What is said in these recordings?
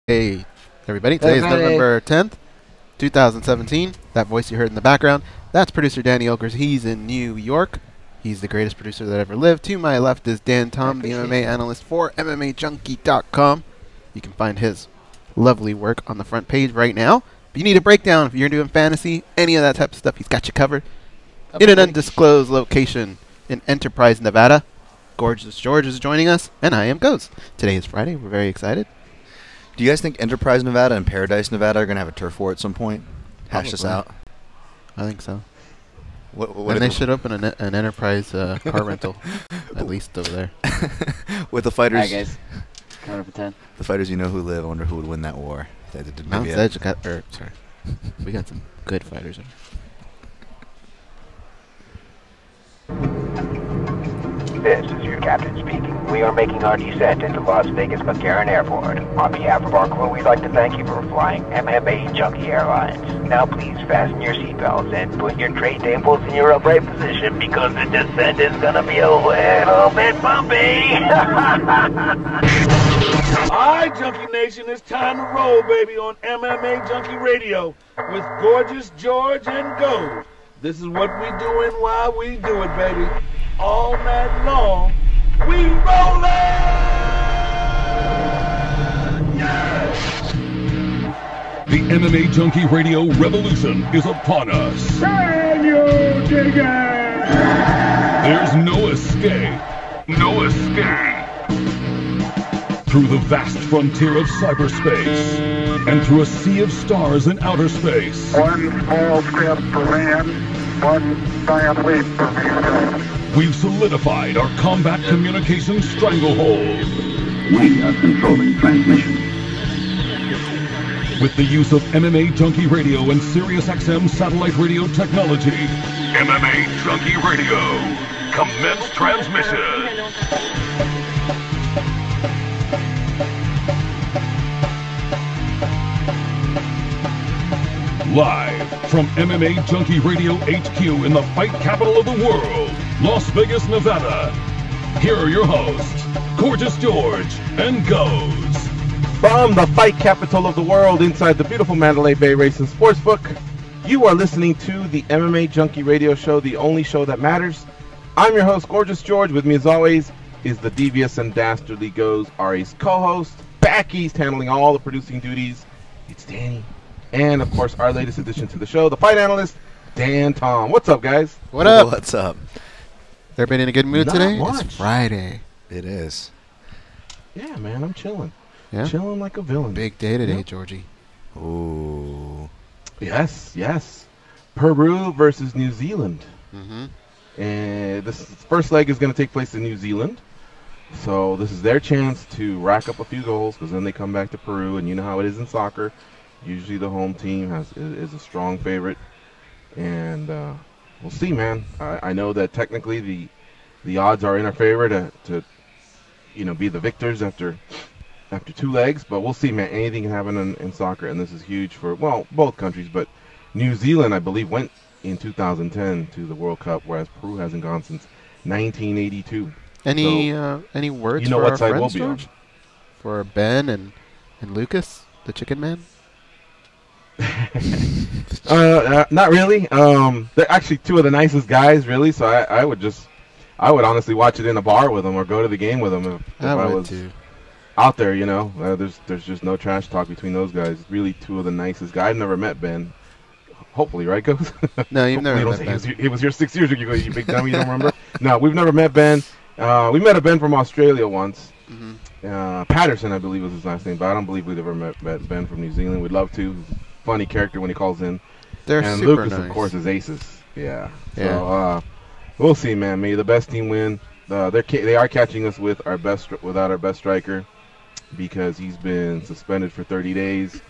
Hey, everybody. Today is November 10th, 2017. That voice you heard in the background, that's producer Danny Okers. He's in New York. He's the greatest producer that ever lived. To my left is Dan Tom, the MMA analyst for MMAjunkie.com. You can find his lovely work on the front page right now. If you need a breakdown, if you're doing fantasy, any of that type of stuff, he's got you covered. In an undisclosed location in Enterprise, Nevada, Gorgeous George is joining us, and I am Ghost. Today is Friday. We're very excited. Do you guys think Enterprise, Nevada and Paradise, Nevada are going to have a turf war at some point? Hash this out. I think so. What and they should open an Enterprise car rental, at least over there. With the fighters. Hi, guys. Counter for 10. The fighters you know who live. I wonder who would win that war. Mount's Edge got, sorry. We got some good fighters. This is your captain speaking. We are making our descent into Las Vegas McCarran Airport. On behalf of our crew, we'd like to thank you for flying MMA Junkie Airlines. Now please fasten your seatbelts and put your tray tables in your upright position because the descent is gonna be a little bit bumpy. Alright, Junkie Nation, it's time to roll, baby, on MMA Junkie Radio with Gorgeous George and Gold. This is what we doing while we do it, baby. All night long, we rollin'! Yeah! The MMA Junkie Radio revolution is upon us. Can you dig it? There's no escape. No escape. Through the vast frontier of cyberspace and through a sea of stars in outer space. One small step for man, one giant leap for mankind. We've solidified our combat communication stranglehold. We are controlling transmission. With the use of MMA Junkie Radio and SiriusXM satellite radio technology, MMA Junkie Radio, commence transmission. Live from MMA Junkie Radio HQ in the fight capital of the world, Las Vegas, Nevada. Here are your hosts, Gorgeous George and Goes. From the fight capital of the world inside the beautiful Mandalay Bay Racing Sportsbook, you are listening to the MMA Junkie Radio Show, the only show that matters. I'm your host, Gorgeous George. With me, as always, is the devious and dastardly Goes, our ace co-host, back east, handling all the producing duties. It's Danny. And, of course, our latest addition to the show, the fight analyst, Dan Tom. What's up, guys? What up? What's up? Everybody in a good mood Not today? much. It's Friday. It is. Yeah, man, I'm chilling. Yeah? Chilling like a villain. Big day today, Yeah. Georgie. Ooh. Yes. Peru versus New Zealand. Mm-hmm. And this first leg is going to take place in New Zealand. So this is their chance to rack up a few goals because then they come back to Peru. And you know how it is in soccer. Usually the home team is a strong favorite. And we'll see, man. I know that technically the odds are in our favor to be the victors after two legs. But we'll see, man. Anything can happen in soccer. And this is huge for, well, both countries. But New Zealand, I believe, went in 2010 to the World Cup, whereas Peru hasn't gone since 1982. Any words you know for what our side friends, we'll be on. George? For Ben and Lucas, the chicken man? Not really. They're actually two of the nicest guys, really. So I would honestly watch it in a bar with them or go to the game with them if I was out there. There's just no trash talk between those guys. Really, two of the nicest guys. I've never met Ben. Hopefully, right, Goes? No, you've never met Ben. He was here 6 years ago. You big dummy, you don't remember? No, we've never met Ben. We met a Ben from Australia once. Mm-hmm. Patterson, I believe was his last name, but I don't believe we've ever met Ben from New Zealand. We'd love to. Funny character when he calls in. They're and super Lucas, nice. of course, is aces. Yeah. Yeah. So we'll see, man. May the best team win. They are catching us without our best striker because he's been suspended for 30 days.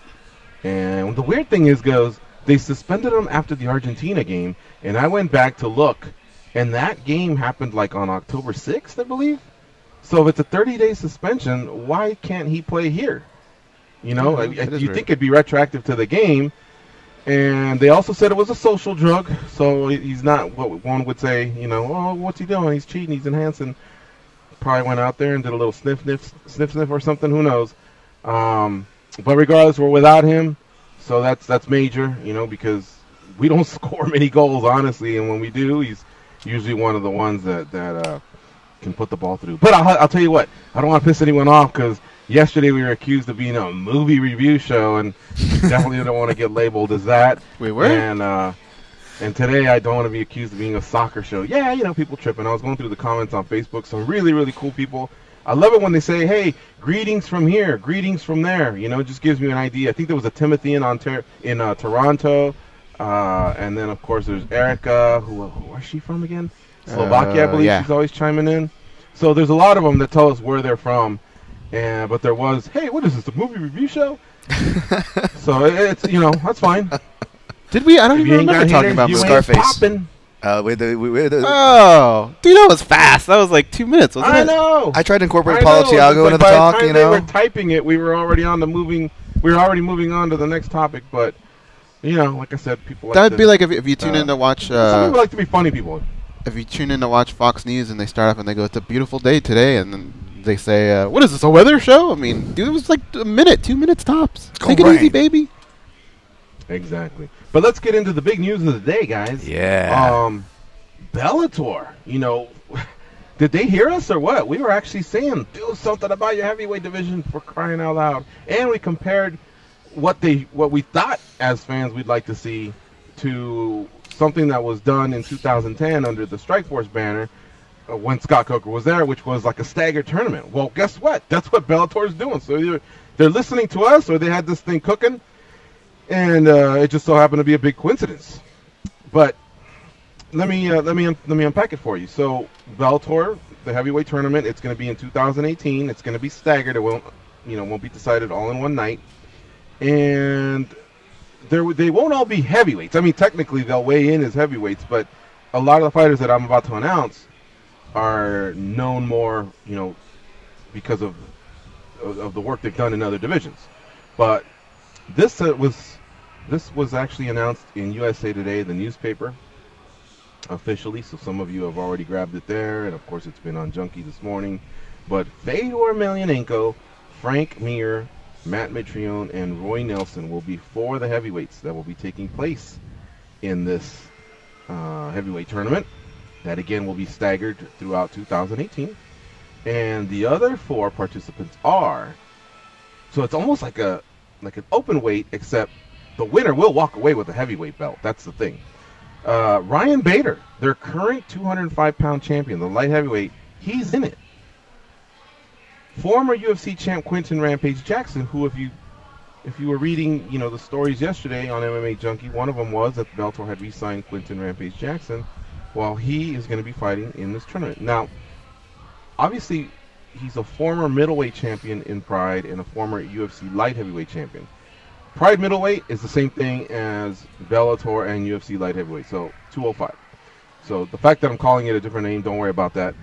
And the weird thing is, Goes, they suspended him after the Argentina game, and I went back to look, and that game happened like on October 6th, I believe. So if it's a 30-day suspension, why can't he play here? You think it'd be retroactive to the game. And they also said it was a social drug, so he's not what one would say, oh, what's he doing? He's cheating, he's enhancing. Probably went out there and did a little sniff or something, who knows. But regardless, we're without him, so that's major, because we don't score many goals, honestly, and when we do, he's usually one of the ones that can put the ball through. But I'll tell you what, I don't want to piss anyone off because yesterday we were accused of being a movie review show, and definitely don't want to get labeled as that. We were? And today I don't want to be accused of being a soccer show. Yeah, people tripping. I was going through the comments on Facebook, some really, really cool people. I love it when they say, hey, greetings from here, greetings from there. It just gives me an idea. I think there was a Timothy in Toronto. And then, of course, there's Erica. Where's she from again? Slovakia, I believe. Yeah. She's always chiming in. So there's a lot of them that tell us where they're from. But there was, hey, what is this, a movie review show? So it's, that's fine. Did we? I don't even remember talking about Scarface. Oh, dude, that was fast. That was like 2 minutes, wasn't it? I know. I tried to incorporate Paulo Thiago into the talk, By the time they were typing it, we were already moving on to the next topic, but like I said, people like that'd be like if you tune in to watch some people like to be funny people. If you tune in to watch Fox News and they start off and they go, it's a beautiful day today, and then they say, what is this, a weather show? I mean, dude, it was like a minute, 2 minutes tops. Take it easy, baby. Exactly. But let's get into the big news of the day, guys. Yeah. Bellator, did they hear us or what? We were actually saying, do something about your heavyweight division, for crying out loud. And we compared what we thought as fans we'd like to see to something that was done in 2010 under the Strikeforce banner when Scott Coker was there, which was like a staggered tournament. Well, guess what? That's what Bellator is doing. So either they're listening to us or they had this thing cooking. And it just so happened to be a big coincidence. But let me unpack it for you. So Bellator, the heavyweight tournament, it's going to be in 2018. It's going to be staggered. It won't be decided all in one night. And they won't all be heavyweights. I mean, technically they'll weigh in as heavyweights, but a lot of the fighters that I'm about to announce are known more, because of the work they've done in other divisions. But this was actually announced in USA Today, the newspaper, officially. So some of you have already grabbed it there, and of course it's been on Junkie this morning. But Fedor Emelianenko, Frank Mir, Matt Mitrione, and Roy Nelson will be four of the heavyweights that will be taking place in this heavyweight tournament. That again will be staggered throughout 2018. And the other four participants are, so it's almost like an open weight, except the winner will walk away with a heavyweight belt. That's the thing. Ryan Bader, their current 205-pound champion, the light heavyweight, he's in it. Former UFC champ Quinton Rampage Jackson, who if you were reading, the stories yesterday on MMA Junkie, one of them was that Bellator had re-signed Quinton Rampage Jackson. Well, he is going to be fighting in this tournament. Now, obviously, he's a former middleweight champion in Pride and a former UFC light heavyweight champion. Pride middleweight is the same thing as Bellator and UFC light heavyweight, so 205. So the fact that I'm calling it a different name, don't worry about that.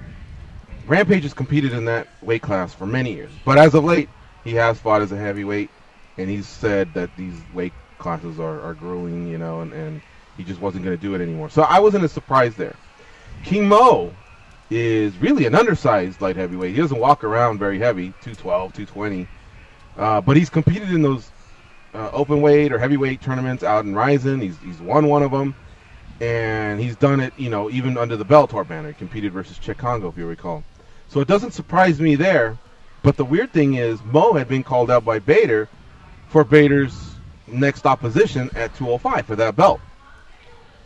Rampage has competed in that weight class for many years, but as of late, he has fought as a heavyweight, and he's said that these weight classes are grueling, and he just wasn't going to do it anymore. So I wasn't as surprised there. King Mo is really an undersized light heavyweight. He doesn't walk around very heavy, 212, 220, but he's competed in those open weight or heavyweight tournaments out in Ryzen. He's won one of them, and he's done it, even under the Bellator banner. He competed versus Czech Congo, if you recall. So it doesn't surprise me there. But the weird thing is, Mo had been called out by Bader for Bader's next opposition at 205 for that belt.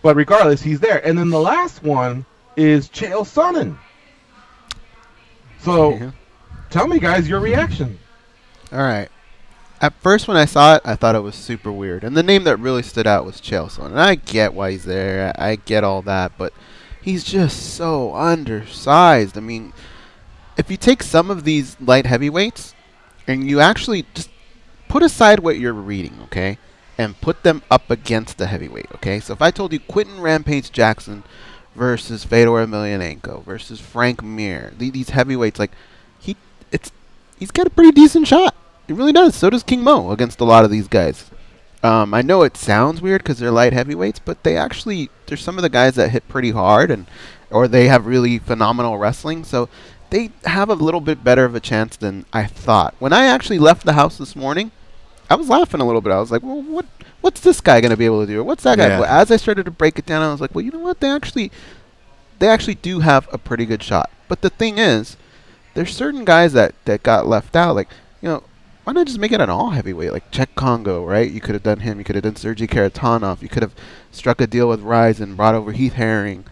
But regardless, he's there. And then the last one is Chael Sonnen. So tell me, guys, your reaction. All right. At first, when I saw it, I thought it was super weird. And the name that really stood out was Chael Sonnen. And I get why he's there. I get all that. But he's just so undersized. I mean, if you take some of these light heavyweights and you actually just put aside what you're reading, okay, and put them up against the heavyweight, okay? So if I told you Quinton Rampage Jackson versus Fedor Emelianenko versus Frank Mir, these heavyweights, like, he's got a pretty decent shot. He really does. So does King Mo against a lot of these guys. I know it sounds weird because they're light heavyweights, but there's some of the guys that hit pretty hard, or they have really phenomenal wrestling, so they have a little bit better of a chance than I thought. When I actually left the house this morning, I was laughing a little bit. I was like, well, what's this guy going to be able to do? Or what's that guy? Yeah. Well, as I started to break it down, I was like, well, you know what? They actually do have a pretty good shot. But the thing is, there's certain guys that got left out. Like, you know, why not just make it an all heavyweight? Like Czech Congo, right? You could have done him. You could have done Sergey Karatanov. You could have struck a deal with Rise and brought over Heath Herring.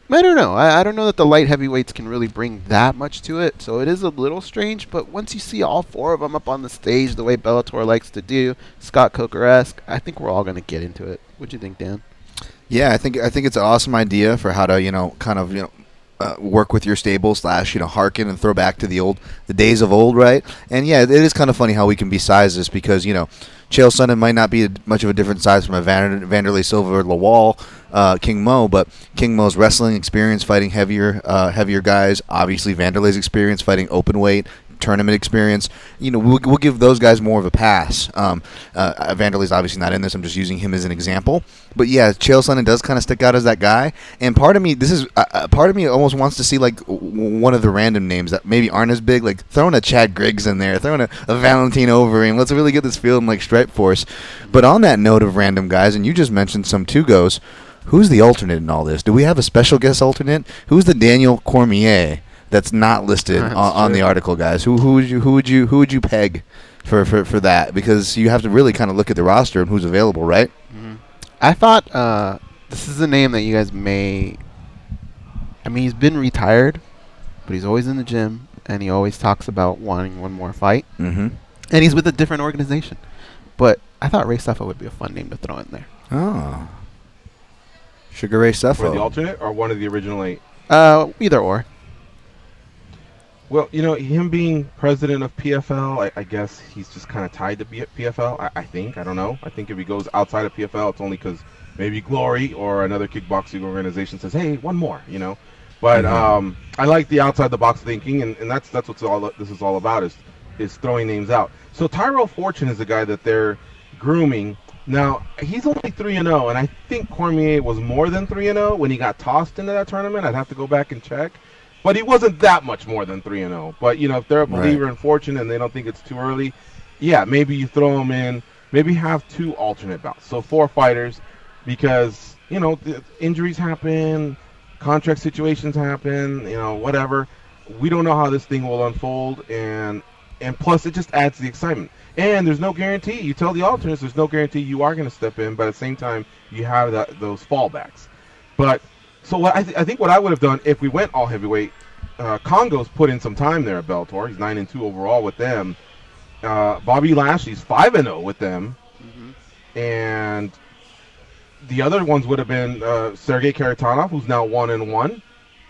I don't know. I don't know that the light heavyweights can really bring that much to it. So it is a little strange. But once you see all four of them up on the stage the way Bellator likes to do, Scott Coker-esque, I think we're all going to get into it. What do you think, Dan? Yeah, I think it's an awesome idea for how to kind of work with your stable / harken and throw back to the days of old, right? And yeah, it is kind of funny how we can be sizes because Chael Sonnen might not be much of a different size from a Vanderlei Silva or Lawal, King Mo, but King Mo's wrestling experience fighting heavier guys, obviously Vanderlei's experience fighting open weight, tournament experience, we'll give those guys more of a pass. Vanderlei's obviously not in this. I'm just using him as an example. But yeah, Chael Sonnen does kind of stick out as that guy. And part of me, almost wants to see like one of the random names that maybe aren't as big, like throwing a Chad Griggs in there, throwing a Valentin Overeem. Let's really get this feeling like Strikeforce. But on that note of random guys, and you just mentioned some two-goes, who's the alternate in all this? Do we have a special guest alternate? Who's the Daniel Cormier that's not listed on the article, guys? Who would you peg for that? Because you have to really kind of look at the roster and who's available, right? Mm-hmm. I thought this is a name that you guys may. I mean, he's been retired, but he's always in the gym, and he always talks about wanting one more fight. Mm-hmm. And he's with a different organization. But I thought Ray Sefo would be a fun name to throw in there. Oh, Sugar Ray Sefo. For the alternate or one of the original 8? Either or. Well, him being president of PFL, I guess he's just kind of tied to PFL, I think. I don't know. I think if he goes outside of PFL, it's only because maybe Glory or another kickboxing organization says, hey, one more, But I like the outside-the-box thinking, and that's what this is all about, is throwing names out. So Tyrell Fortune is the guy that they're grooming. Now, he's only 3-0, and I think Cormier was more than 3-0 when he got tossed into that tournament. I'd have to go back and check. But he wasn't that much more than 3-0. But, if they're a believer in Fortune and they don't think it's too early, yeah, maybe you throw him in. Maybe have 2 alternate bouts. So 4 fighters because, injuries happen, contract situations happen, whatever. We don't know how this thing will unfold, and plus it just adds the excitement. And there's no guarantee. You tell the alternates there's no guarantee you are going to step in, but at the same time, you have those fallbacks. But so what I think what I would have done if we went all heavyweight, Congo's put in some time there at Bellator. He's 9-2 overall with them. Bobby Lashley's 5-0 with them, and the other ones would have been Sergey Karatanov, who's now 1-1,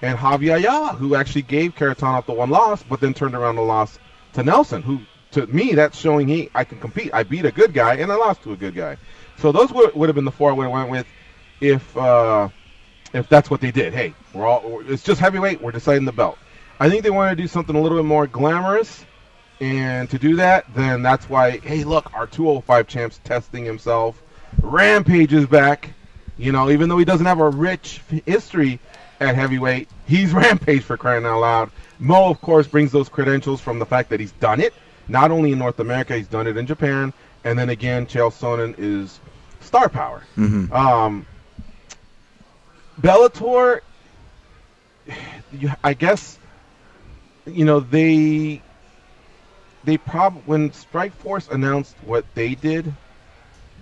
and Javier Ayala, who actually gave Karatanov the 1 loss, but then turned around and lost to Nelson, who to me that's showing I can compete. I beat a good guy and I lost to a good guy. So those would have been the 4 I would have went with if that's what they did. Hey, it's just heavyweight. We're deciding the belt. I think they wanted to do something a little bit more glamorous, and to do that, then that's why. Hey, look, our 205 champ's testing himself. Rampage is back. Even though he doesn't have a rich history at heavyweight, he's Rampage for crying out loud. Mo, of course, brings those credentials from the fact that he's done it. Not only in North America, he's done it in Japan, and then again, Chael Sonnen is star power. Mm-hmm. Bellator, I guess, they probably, when Strikeforce announced what they did,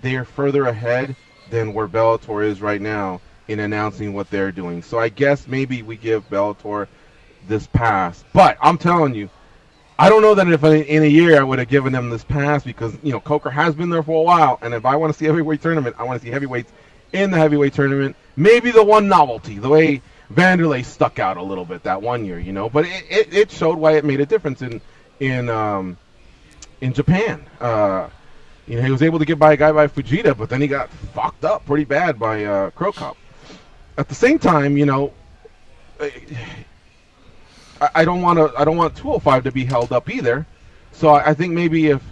they are further ahead than where Bellator is right now in announcing what they're doing. So I guess maybe we give Bellator this pass. But I'm telling you, I don't know that if in a year I would have given them this pass because, Coker has been there for a while. And if I want to see a heavyweight tournament, I want to see heavyweights in the heavyweight tournament. Maybe the one novelty, the way Vanderlei stuck out a little bit that one year, But it showed why it made a difference in Japan. He was able to get by a guy by Fujita, but then he got fucked up pretty bad by Crow Cop. At the same time, I don't want 205 to be held up either. So I think maybe if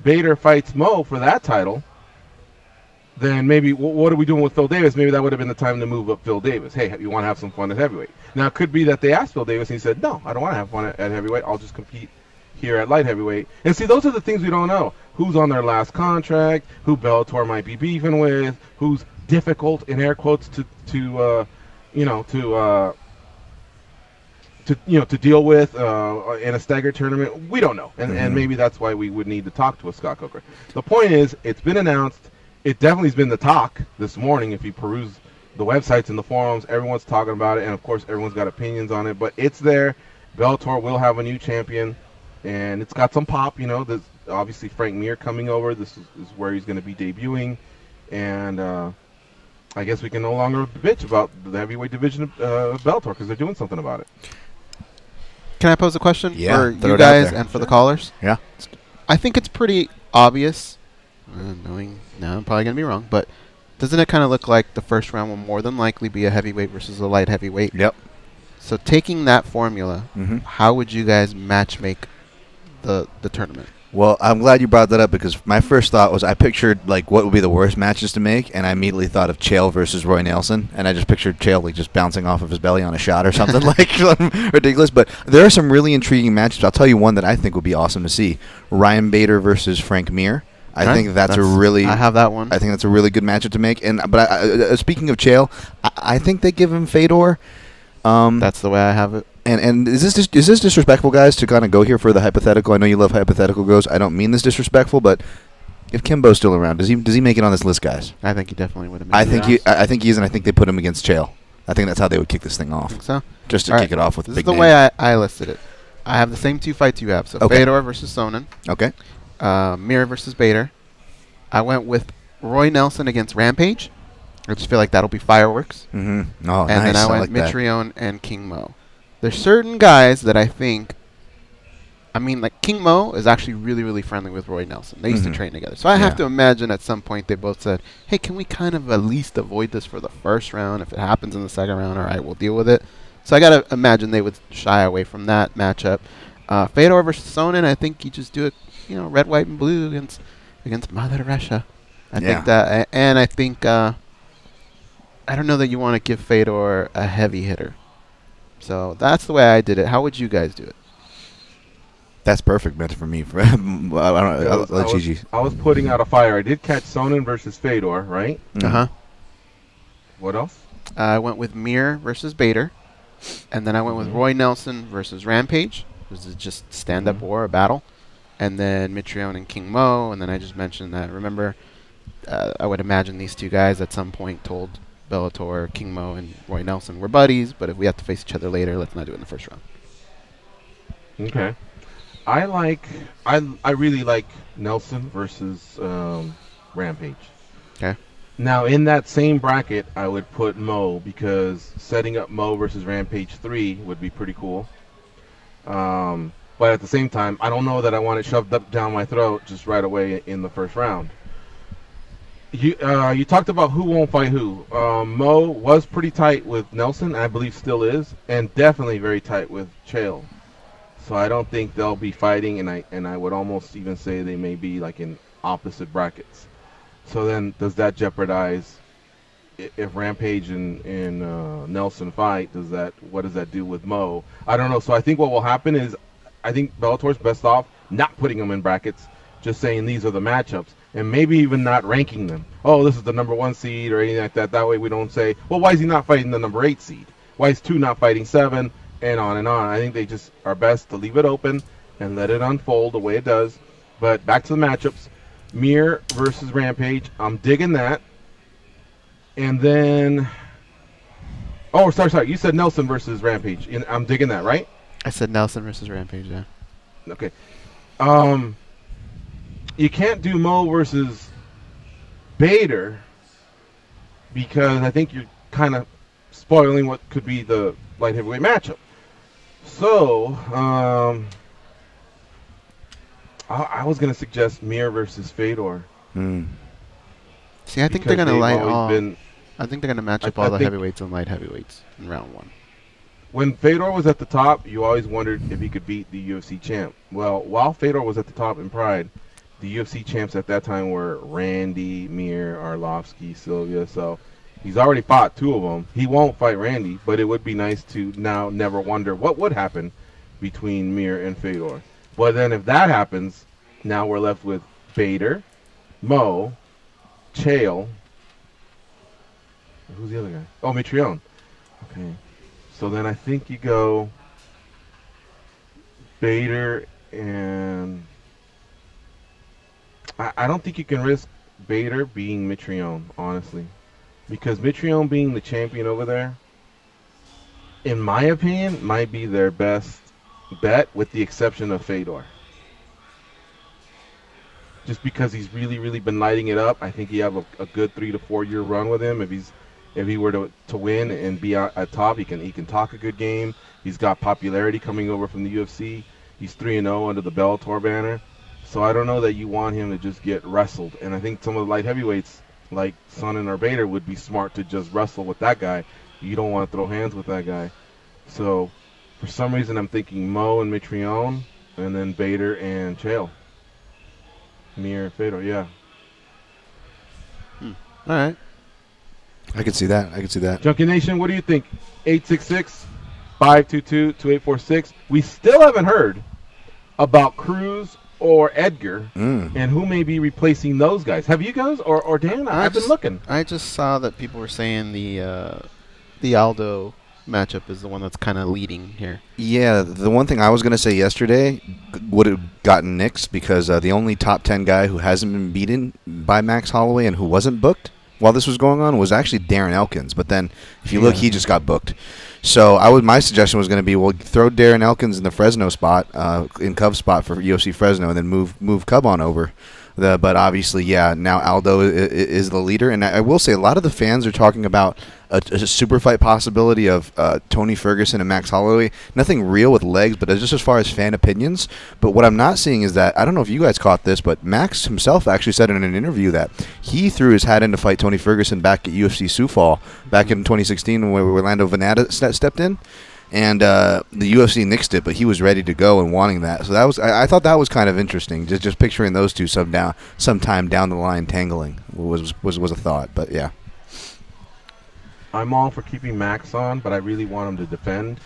Bader fights Mo for that title, then maybe what are we doing with Phil Davis? Maybe that would have been the time to move up Phil Davis. Hey, you want to have some fun at heavyweight? Now it could be that they asked Phil Davis and he said, no, I don't want to have fun at heavyweight. I'll just compete here at light heavyweight. And see, those are the things we don't know. Who's on their last contract? Who Bellator might be beefing with? Who's difficult in air quotes to deal with in a staggered tournament? We don't know, and maybe that's why we would need to talk to a Scott Coker. The point is, it's been announced. It definitely has been the talk this morning. If you peruse the websites and the forums, everyone's talking about it, and of course, everyone's got opinions on it. But it's there. Bellator will have a new champion, and it's got some pop. There's obviously Frank Mir coming over. This is where he's going to be debuting, and I guess we can no longer bitch about the heavyweight division of Bellator because they're doing something about it. Can I pose a question for throw you it out guys there. and for the callers? Yeah. I think it's pretty obvious. Knowing now, I'm probably going to be wrong, but doesn't it kind of look like the first round will more than likely be a heavyweight versus a light heavyweight? Yep. So taking that formula, how would you guys match make the tournament? Well, I'm glad you brought that up because my first thought was I pictured like what would be the worst matches to make, and I immediately thought of Chael versus Roy Nelson, and I just pictured Chael like just bouncing off of his belly on a shot or something like ridiculous. But there are some really intriguing matches. I'll tell you one that I think would be awesome to see: Ryan Bader versus Frank Mir. I think that's a really. I have that one. I think that's a really good matchup to make. But speaking of Chael, I think they give him Fedor. That's the way I have it. And is this disrespectful, guys, to kind of go here for the hypothetical? I know you love hypothetical goes. I don't mean this disrespectful, but if Kimbo's still around, does he make it on this list, guys? I think he definitely would have. I think he is, and I think they put him against Chael. I think that's how they would kick this thing off. So just to kick it off with this a big is the name. way I listed it. I have the same two fights you have. So Okay. Fedor versus Sonnen. Okay. Mir versus Bader. I went with Roy Nelson against Rampage. I just feel like that'll be fireworks. Mm-hmm. Oh, and nice. then I went like that. Mitrione and King Mo. There's certain guys that I think, like King Mo is actually really, really friendly with Roy Nelson. They used to train together. So I have to imagine at some point they both said, hey, can we kind of at least avoid this for the first round? If it happens in the second round, all right, we'll deal with it. So I got to imagine they would shy away from that matchup. Fedor versus Sonnen, I think you just do it, red, white, and blue against Mother Russia. I think that, and I think, I don't know that you want to give Fedor a heavy hitter. So that's the way I did it. How would you guys do it? That's perfect, man, for me. I'll let Gigi. I was putting out a fire. I did catch Sonnen versus Fedor, right? Uh-huh. What else? I went with Mir versus Bader. And then I went with Roy Nelson versus Rampage. This is just stand-up war, a battle. And then Mitrione and King Mo. And then I just mentioned that, remember, I would imagine these two guys at some point told Bellator, King Mo, and Roy Nelson were buddies, but if we have to face each other later, let's not do it in the first round. Okay. I really like Nelson versus Rampage. Okay. Now, in that same bracket, I would put Mo because setting up Mo versus Rampage 3 would be pretty cool. But at the same time, I don't know that I want it shoved up down my throat just right away in the first round. You talked about who won't fight who. Mo was pretty tight with Nelson, I believe still is, and definitely very tight with Chael. So I don't think they'll be fighting, and I would almost even say they may be like in opposite brackets. So then, does that jeopardize if Rampage and Nelson fight? What does that do with Mo? I don't know. So I think what will happen is, I think Bellator's best off not putting them in brackets, just saying these are the matchups, and maybe even not ranking them. Oh, this is the number 1 seed or anything like that. That way we don't say, well, why is he not fighting the number 8 seed? Why is 2 not fighting 7? And on and on. I think they just are best to leave it open and let it unfold the way it does. But back to the matchups. Mir versus Rampage. I'm digging that. And then... Oh, sorry. You said Nelson versus Rampage. And I'm digging that, right? I said Nelson versus Rampage, yeah. Okay. You can't do Mo versus Bader because I think you're kind of spoiling what could be the light heavyweight matchup. So, I was going to suggest Mir versus Fedor. See, I think they're going to I think they're going to match up all the heavyweights and light heavyweights in round 1. When Fedor was at the top, you always wondered if he could beat the UFC champ. Well, while Fedor was at the top in Pride, the UFC champs at that time were Randy, Mir, Arlovsky, Sylvia. So he's already fought 2 of them. He won't fight Randy, but it would be nice to now never wonder what would happen between Mir and Fedor. But then if that happens, now we're left with Bader, Mo, Chael. Who's the other guy? Oh, Mitrione. Okay. So then I think you go Bader and... I don't think you can risk Bader being Mitrione, honestly. Because Mitrione being the champion over there, in my opinion, might be their best bet, with the exception of Fedor. Just because he's really, really been lighting it up. I think you have a good 3 to 4 year run with him. If he were to win and be at top, he can talk a good game. He's got popularity coming over from the UFC. He's 3-0 under the Bellator banner. So I don't know that you want him to just get wrestled. And I think some of the light heavyweights, like Sonnen or Bader, would be smart to just wrestle with that guy. You don't want to throw hands with that guy. So for some reason, I'm thinking Mo and Mitrione, and then Bader and Chael. Mir and Fedor, yeah. All right. I could see that. Junkie Nation, what do you think? 866-522-2846. We still haven't heard about Cruz or Edgar, and who may be replacing those guys. Have you guys or Dan? I've been looking. I just saw that people were saying the Aldo matchup is the one that's kind of leading here. Yeah, the one thing I was going to say yesterday would have gotten nixed because the only top 10 guy who hasn't been beaten by Max Holloway and who wasn't booked while this was going on was actually Darren Elkins. But then, if you look, he just got booked. So my suggestion was going to be, well, throw Darren Elkins in the Fresno spot, in Cub's spot for UFC Fresno, and then move Cub on over. But obviously, yeah, now Aldo is the leader. And I will say a lot of the fans are talking about a super fight possibility of Tony Ferguson and Max Holloway. Nothing real with legs, but just as far as fan opinions. But what I'm not seeing is that, I don't know if you guys caught this, but Max himself actually said in an interview that he threw his hat in to fight Tony Ferguson back at UFC Sioux Fall back in 2016 when Orlando Venata stepped in. And the UFC nixed it, but he was ready to go and wanting that. So that was, I thought that was kind of interesting. Just picturing those two sometime down the line tangling was a thought. But yeah, I'm all for keeping Max on, but I really want him to defend.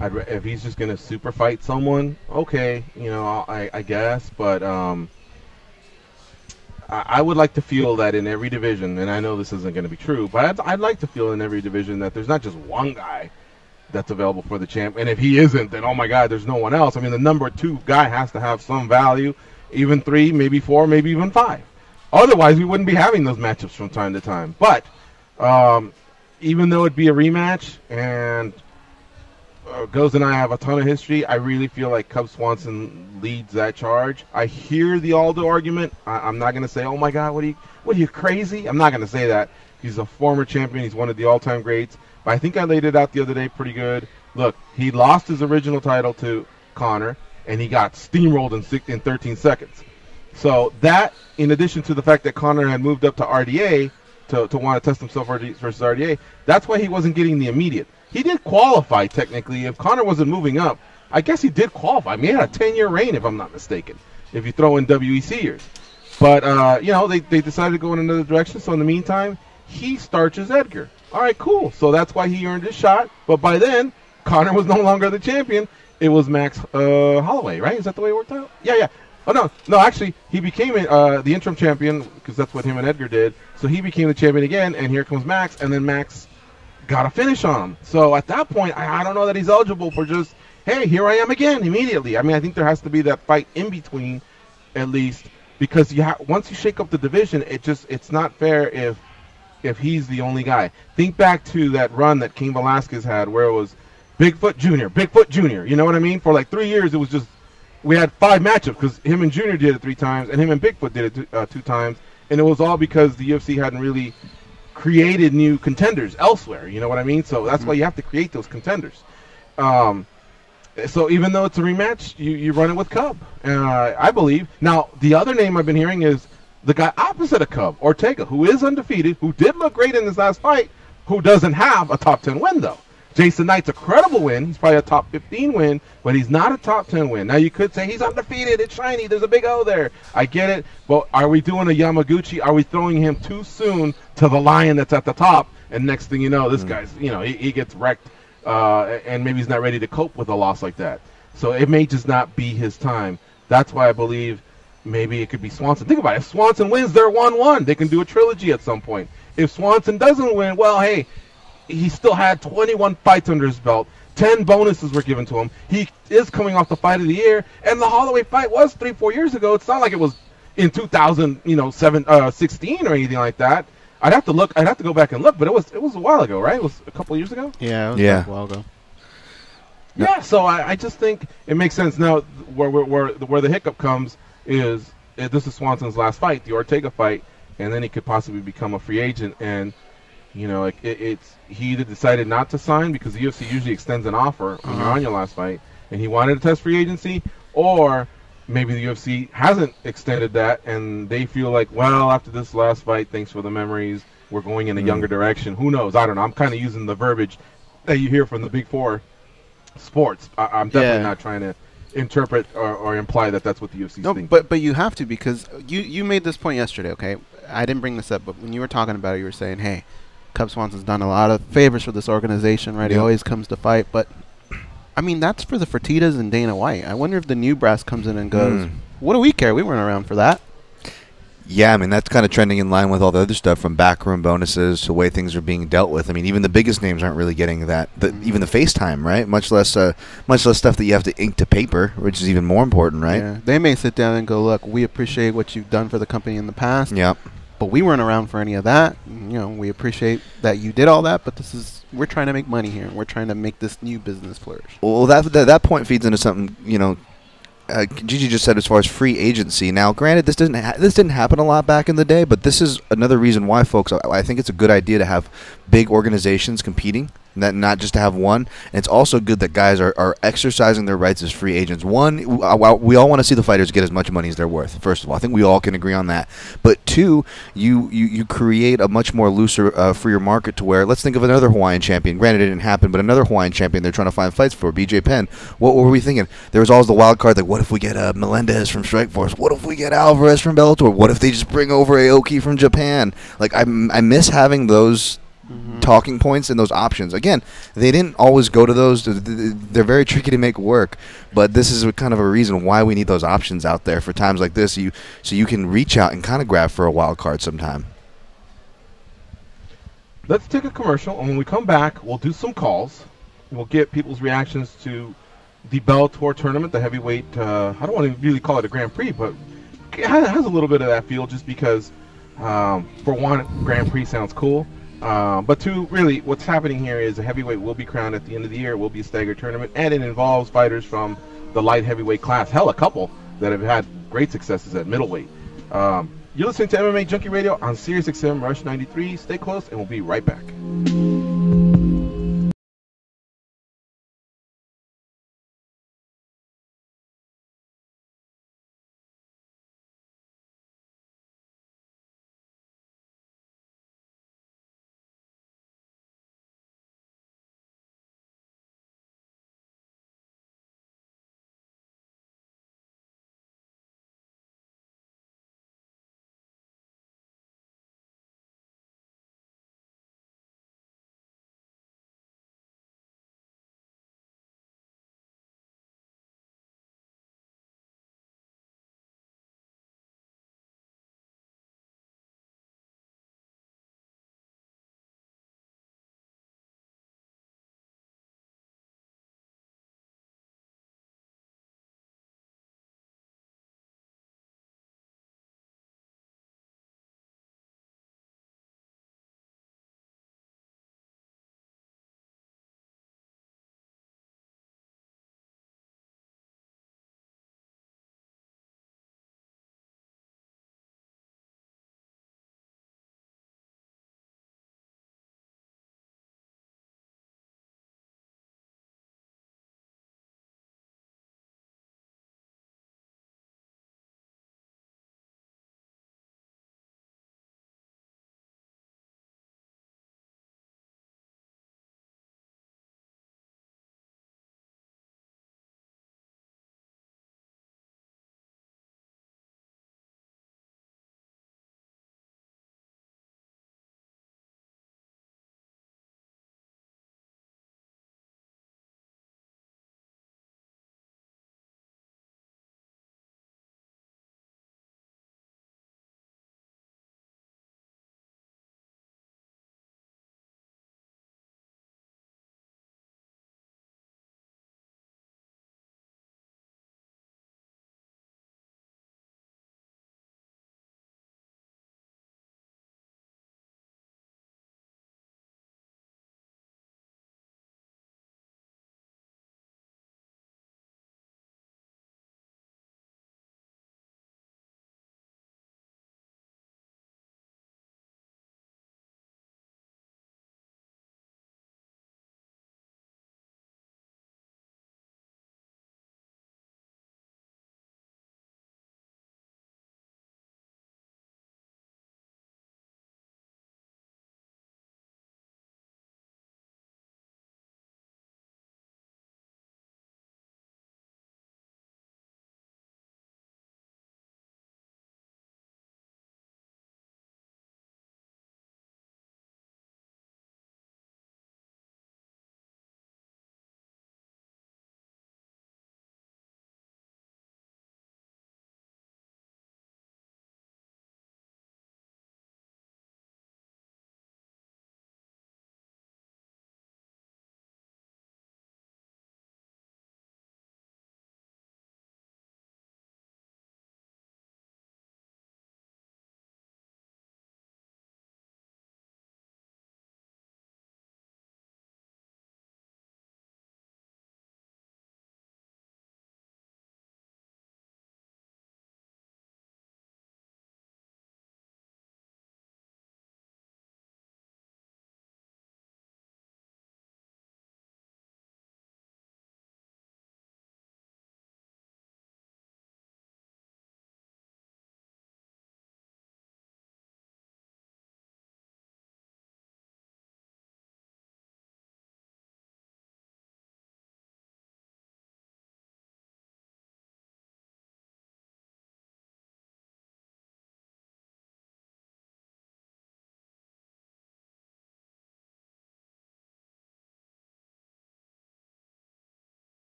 If he's just gonna super fight someone, okay, I guess. But I would like to feel that in every division, and I know this isn't going to be true, but I'd like to feel in every division that there's not just one guy that's available for the champ. And if he isn't, then oh my God, there's no one else. I mean, the number 2 guy has to have some value, even 3, maybe 4, maybe even 5. Otherwise, we wouldn't be having those matchups from time to time. But even though it'd be a rematch, and Goz and I have a ton of history, I really feel like Cub Swanson leads that charge. I hear the Aldo argument. I'm not going to say, oh my God, what are you crazy? I'm not going to say that. He's a former champion. He's one of the all-time greats. But I think I laid it out the other day pretty good. Look, he lost his original title to Conor, and he got steamrolled in 13 seconds. So that, in addition to the fact that Conor had moved up to RDA to want to test himself versus RDA, that's why he wasn't getting the immediate. He did qualify, technically. If Conor wasn't moving up, I guess he did qualify. I mean, he had a 10-year reign, if I'm not mistaken, if you throw in WEC years. But, they decided to go in another direction. So in the meantime, he starches Edgar. All right, cool. So that's why he earned his shot. But by then, Conor was no longer the champion. It was Max Holloway, right? Is that the way it worked out? Yeah. Oh, no, actually, he became the interim champion because that's what him and Edgar did. So he became the champion again, and here comes Max, and then Max got a finish on him. So at that point, I don't know that he's eligible for just, hey, here I am again immediately. I mean, I think there has to be that fight in between at least, because once you shake up the division, it's not fair if he's the only guy. Think back to that run that Cain Velasquez had where it was Bigfoot Jr. You know what I mean? For like 3 years, it was just, we had 5 matchups because him and Junior did it 3 times, and him and Bigfoot did it 2 times, and it was all because the UFC hadn't really created new contenders elsewhere. You know what I mean? So that's why you have to create those contenders. So even though it's a rematch, you run it with Cub, I believe. Now, the other name I've been hearing is the guy opposite of Cub, Ortega, who is undefeated, who did look great in this last fight, who doesn't have a top 10 win, though. Jason Knight's a credible win. He's probably a top 15 win, but he's not a top 10 win. Now, you could say he's undefeated. It's shiny. There's a big O there. I get it. But are we doing a Yamaguchi? Are we throwing him too soon to the lion that's at the top? And next thing you know, this guy's, he gets wrecked, and maybe he's not ready to cope with a loss like that. So it may just not be his time. That's why I believe maybe it could be Swanson. Think about it. If Swanson wins, they're 1-1. They can do a trilogy at some point. If Swanson doesn't win, well, hey, he still had 21 fights under his belt. 10 bonuses were given to him. He is coming off the fight of the year, and the Holloway fight was 3-4 years ago. It's not like it was in 2016 or anything like that. I'd have to look. I'd have to go back and look, but it was a while ago, right? It was a couple of years ago. Yeah, it was a while ago. Yeah, so I just think it makes sense now. Where the hiccup comes is this is Swanson's last fight, the Ortega fight, and then he could possibly become a free agent. And you know, like it's he either decided not to sign because the UFC usually extends an offer when you're on your last fight, and he wanted to test free agency, or maybe the UFC hasn't extended that, and they feel like, well, after this last fight, thanks for the memories, we're going in a younger direction. Who knows? I don't know. I'm kind of using the verbiage that you hear from the Big Four sports. I'm definitely not trying to interpret or imply that that's what the UFC's thinking. But you have to, because you made this point yesterday, okay? I didn't bring this up, but when you were talking about it, you were saying, hey, Cub Swanson's done a lot of favors for this organization, right? He always comes to fight, but I mean, that's for the Fertittas and Dana White. I wonder if the new brass comes in and goes, what do we care? We weren't around for that. Yeah, I mean, that's kind of trending in line with all the other stuff, from backroom bonuses to the way things are being dealt with. I mean, even the biggest names aren't really getting that. Even the FaceTime, right? Much less stuff that you have to ink to paper, which is even more important, right? Yeah. They may sit down and go, look, we appreciate what you've done for the company in the past. Yep. But we weren't around for any of that. You know, we appreciate that you did all that, but we're trying to make money here. We're trying to make this new business flourish. Well, that point feeds into something, you know, Gigi just said as far as free agency. Now, granted, this didn't happen a lot back in the day, but this is another reason why, folks, I think it's a good idea to have big organizations competing, not just to have one. And it's also good that guys are exercising their rights as free agents. One, we all want to see the fighters get as much money as they're worth, first of all. I think we all can agree on that. But two, you create a much more looser, freer market to where, let's think of another Hawaiian champion. Granted, it didn't happen, but another Hawaiian champion they're trying to find fights for, BJ Penn. What were we thinking? There was always the wild card, like, what if we get Melendez from Strikeforce? What if we get Alvarez from Bellator? What if they just bring over Aoki from Japan? Like, I miss having those talking points and those options. Again, they didn't always go to those. They're very tricky to make work, but this is kind of a reason why we need those options out there for times like this, so you can reach out and kind of grab for a wild card sometime. Let's take a commercial, and when we come back, we'll do some calls. We'll get people's reactions to the Bellator tournament, the heavyweight. I don't want to really call it a Grand Prix, but it has a little bit of that feel, just because, for one, Grand Prix sounds cool. But two, really, what's happening here is a heavyweight will be crowned at the end of the year. It will be a staggered tournament, and it involves fighters from the light heavyweight class. Hell, a couple that have had great successes at middleweight. You're listening to MMA Junkie Radio on Sirius XM Rush 93. Stay close, and we'll be right back.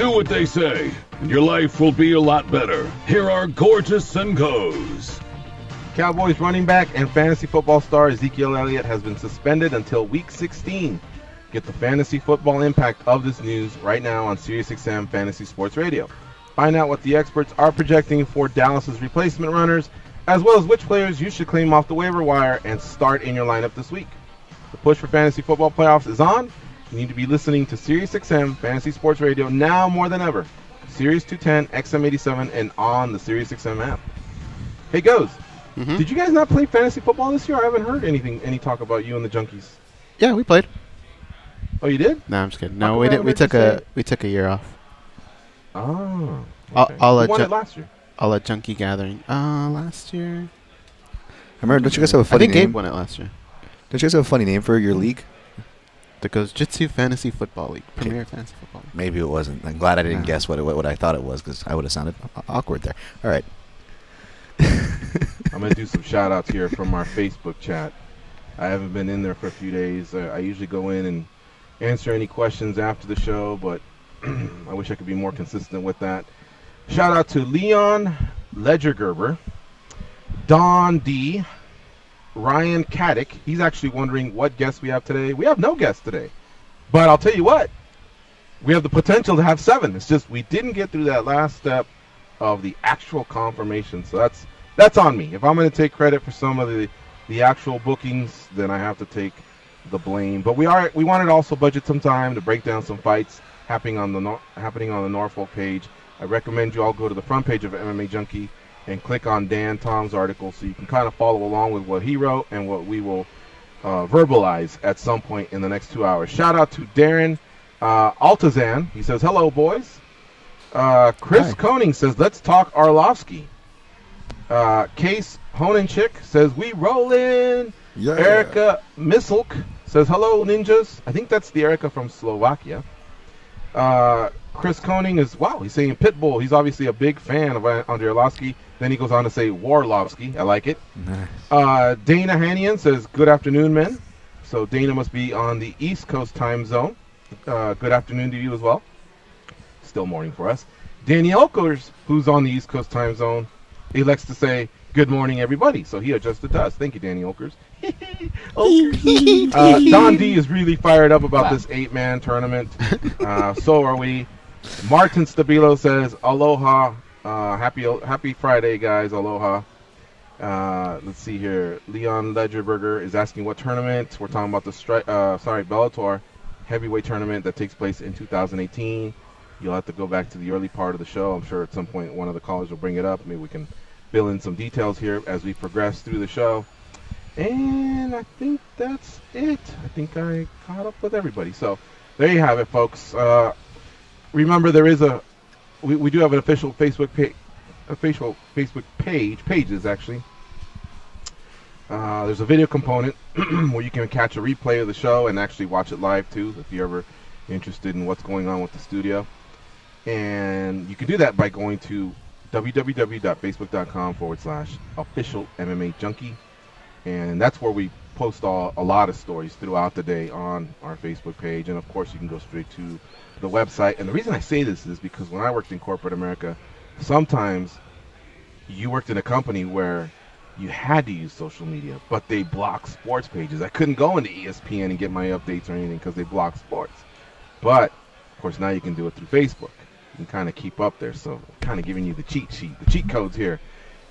Do what they say, and your life will be a lot better. Here are Gorgeous and Goes. Cowboys running back and fantasy football star Ezekiel Elliott has been suspended until Week 16. Get the fantasy football impact of this news right now on SiriusXM Fantasy Sports Radio. Find out what the experts are projecting for Dallas's replacement runners, as well as which players you should claim off the waiver wire and start in your lineup this week. The push for fantasy football playoffs is on. You need to be listening to SiriusXM Fantasy Sports Radio now more than ever. Sirius 210, XM87, and on the SiriusXM app. Hey, Goes. Mm-hmm. Did you guys not play fantasy football this year? I haven't heard any talk about you and the Junkies. Yeah, we played. Oh, you did? No, I'm just kidding. No, we didn't. We took a year off. Oh. Okay. I'll Who won it last year? I'll let Junkie Gathering. Last year. I remember. Don't you guys have a funny name? I think Gabe won it last year. Don't you guys have a funny name for your league? The Goes-Jitsu Fantasy Football League. Premier Fantasy Football League. Maybe it wasn't. I'm glad I didn't guess what I thought it was, because I would have sounded awkward there. All right. I'm going to do some shout-outs here from our Facebook chat. I haven't been in there for a few days. I usually go in and answer any questions after the show, but I wish I could be more consistent with that. Shout-out to Leon Ledgergerber, Don D., Ryan Caddick. He's actually wondering what guests we have today. We have no guests today. But I'll tell you what. We have the potential to have 7. It's just we didn't get through that last step of the actual confirmation. So that's on me. If I'm going to take credit for some of the actual bookings, then I have to take the blame. But we wanted to also budget some time to break down some fights happening on the Norfolk page. I recommend you all go to the front page of MMA Junkie and click on Dan Tom's article so you can kind of follow along with what he wrote and what we will verbalize at some point in the next 2 hours. Shout out to Darren Altazan. He says, hello, boys. Chris Koenig says, let's talk Arlovsky. Case Honenchick says, we rollin'. Yeah. Erica Misilk says, hello, ninjas. I think that's the Erica from Slovakia. Chris Koenig is, he's saying Pitbull. He's obviously a big fan of Andrei Arlovsky. Then he goes on to say Warlovsky. I like it. Nice. Dana Hanian says, good afternoon, men. So Dana must be on the East Coast time zone. Good afternoon to you as well. Still morning for us. Danny Elkers, who's on the East Coast time zone, he likes to say, good morning, everybody. So he adjusted to us. Thank you, Danny Elkers. Don D is really fired up about this 8-man tournament. So are we. Martin Stabilo says, aloha. Happy Friday, guys. Aloha. Let's see here. Leon Ledgerberger is asking what tournament. We're talking about the Bellator heavyweight tournament that takes place in 2018. You'll have to go back to the early part of the show. I'm sure at some point one of the callers will bring it up. Maybe we can fill in some details here as we progress through the show. And I think that's it. I think I caught up with everybody. So there you have it, folks. Remember, there is we do have an official Facebook page, pages actually. There's a video component where you can catch a replay of the show and actually watch it live too, if you're ever interested in what's going on with the studio. And you can do that by going to www.facebook.com/official MMA Junkie. And that's where we post a lot of stories throughout the day on our Facebook page. And of course, you can go straight to the website. And the reason I say this is because when I worked in corporate America, sometimes you worked in a company where you had to use social media, but they blocked sports pages. I couldn't go into ESPN and get my updates or anything because they blocked sports. But, of course, now you can do it through Facebook. You can kind of keep up there. So I'm kind of giving you the cheat sheet, the cheat codes here.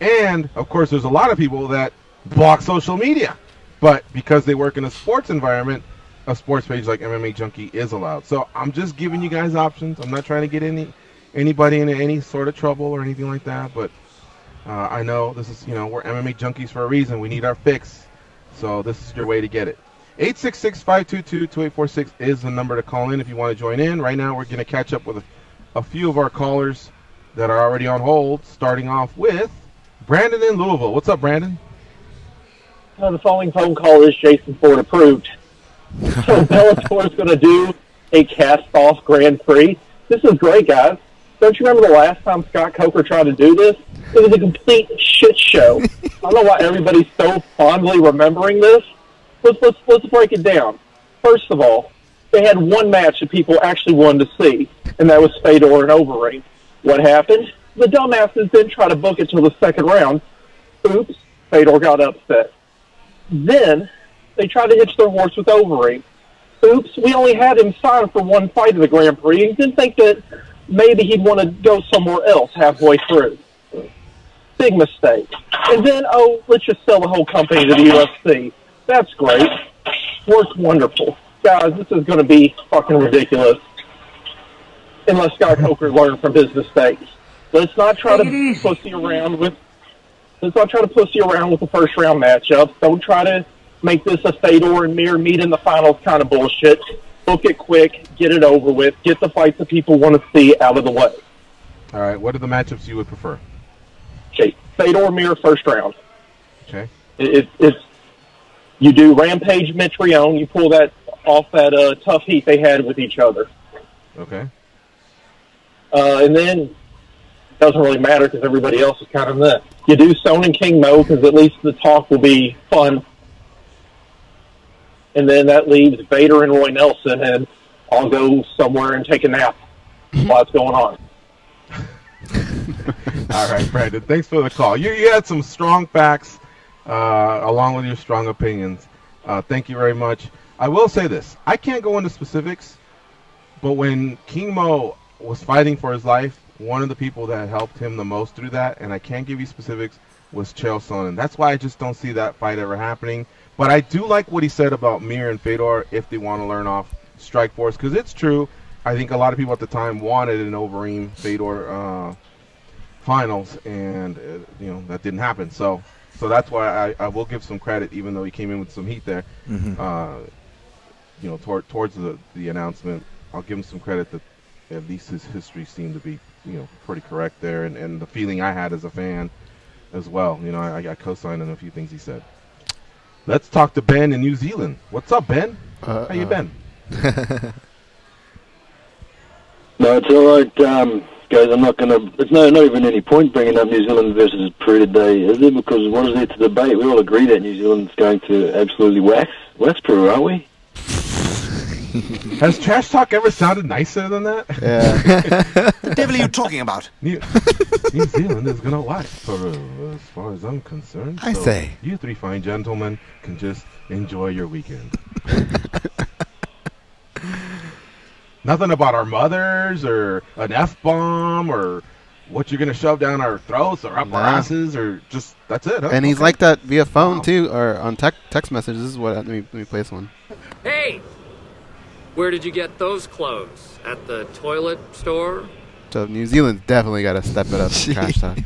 And, of course, there's a lot of people that block social media. But because they work in a sports environment, a sports page like MMA Junkie is allowed. So I'm just giving you guys options. I'm not trying to get anybody into any sort of trouble or anything like that. But I know this is, we're MMA Junkies for a reason. We need our fix. So this is your way to get it. 866-522-2846 is the number to call in if you want to join in. Right now we're going to catch up with a few of our callers that are already on hold, starting off with Brandon in Louisville. What's up, Brandon? The following phone call is Jason Ford approved. So Bellator is going to do a cast-off Grand Prix. This is great, guys. Don't you remember the last time Scott Coker tried to do this? It was a complete shit show. I don't know why everybody's so fondly remembering this. Let's break it down. First of all, they had one match that people actually wanted to see, and that was Fedor and Overeem. What happened? The dumbasses didn't try to book it till the second round. Oops, Fedor got upset. Then they tried to hitch their horse with Overeem. Oops, we only had him signed for one fight of the Grand Prix and didn't think that maybe he'd want to go somewhere else halfway through. Big mistake. And then, let's just sell the whole company to the UFC. That's great. Worked wonderful. Guys, this is going to be fucking ridiculous. Unless Scott Coker learned from his mistakes. Let's not try to pussy around with the first round matchups. Don't try to make this a Fedor and Mir meet in the finals kind of bullshit. Book it quick, get it over with, get the fights that people want to see out of the way. All right, what are the matchups you would prefer? Okay, Fedor Mir first round. Okay. It's you do Rampage Mitrione, you pull that off that tough heat they had with each other. Okay. And then it doesn't really matter because everybody else is kind of there. You do Stone and King Mo because at least the talk will be fun. And then that leaves Vader and Roy Nelson, and I'll go somewhere and take a nap while it's going on. All right, Brandon, thanks for the call. You had some strong facts along with your strong opinions. Thank you very much. I will say this. I can't go into specifics, but when King Mo was fighting for his life, one of the people that helped him the most through that, and I can't give you specifics, was Chael Sonnen. That's why I just don't see that fight ever happening. But I do like what he said about Mir and Fedor if they want to learn off Strikeforce, because it's true. I think a lot of people at the time wanted an Overeem Fedor finals, and that didn't happen. So that's why I will give some credit, even though he came in with some heat there. Towards the announcement, I'll give him some credit that at least his history seemed to be pretty correct there, and the feeling I had as a fan as well. I co-signed on a few things he said. Let's talk to Ben in New Zealand. What's up, Ben? How you been? No, it's all right, guys. I'm not gonna. It's not even any point bringing up New Zealand versus Peru today, is it? Because what is there to debate? We all agree that New Zealand's going to absolutely wax Peru, aren't we? Has trash talk ever sounded nicer than that? Yeah. The devil are you talking about? New Zealand is going to wax Peru, as far as I'm concerned. I say. You three fine gentlemen can just enjoy your weekend. Nothing about our mothers or an F-bomb or what you're going to shove down our throats or up our asses or just, that's it. Huh? And he's like that via phone, too, or on text messages. This is what, let me play this one. Hey! Where did you get those clothes? At the toilet store? So New Zealand's definitely got to step it up. Trash talk.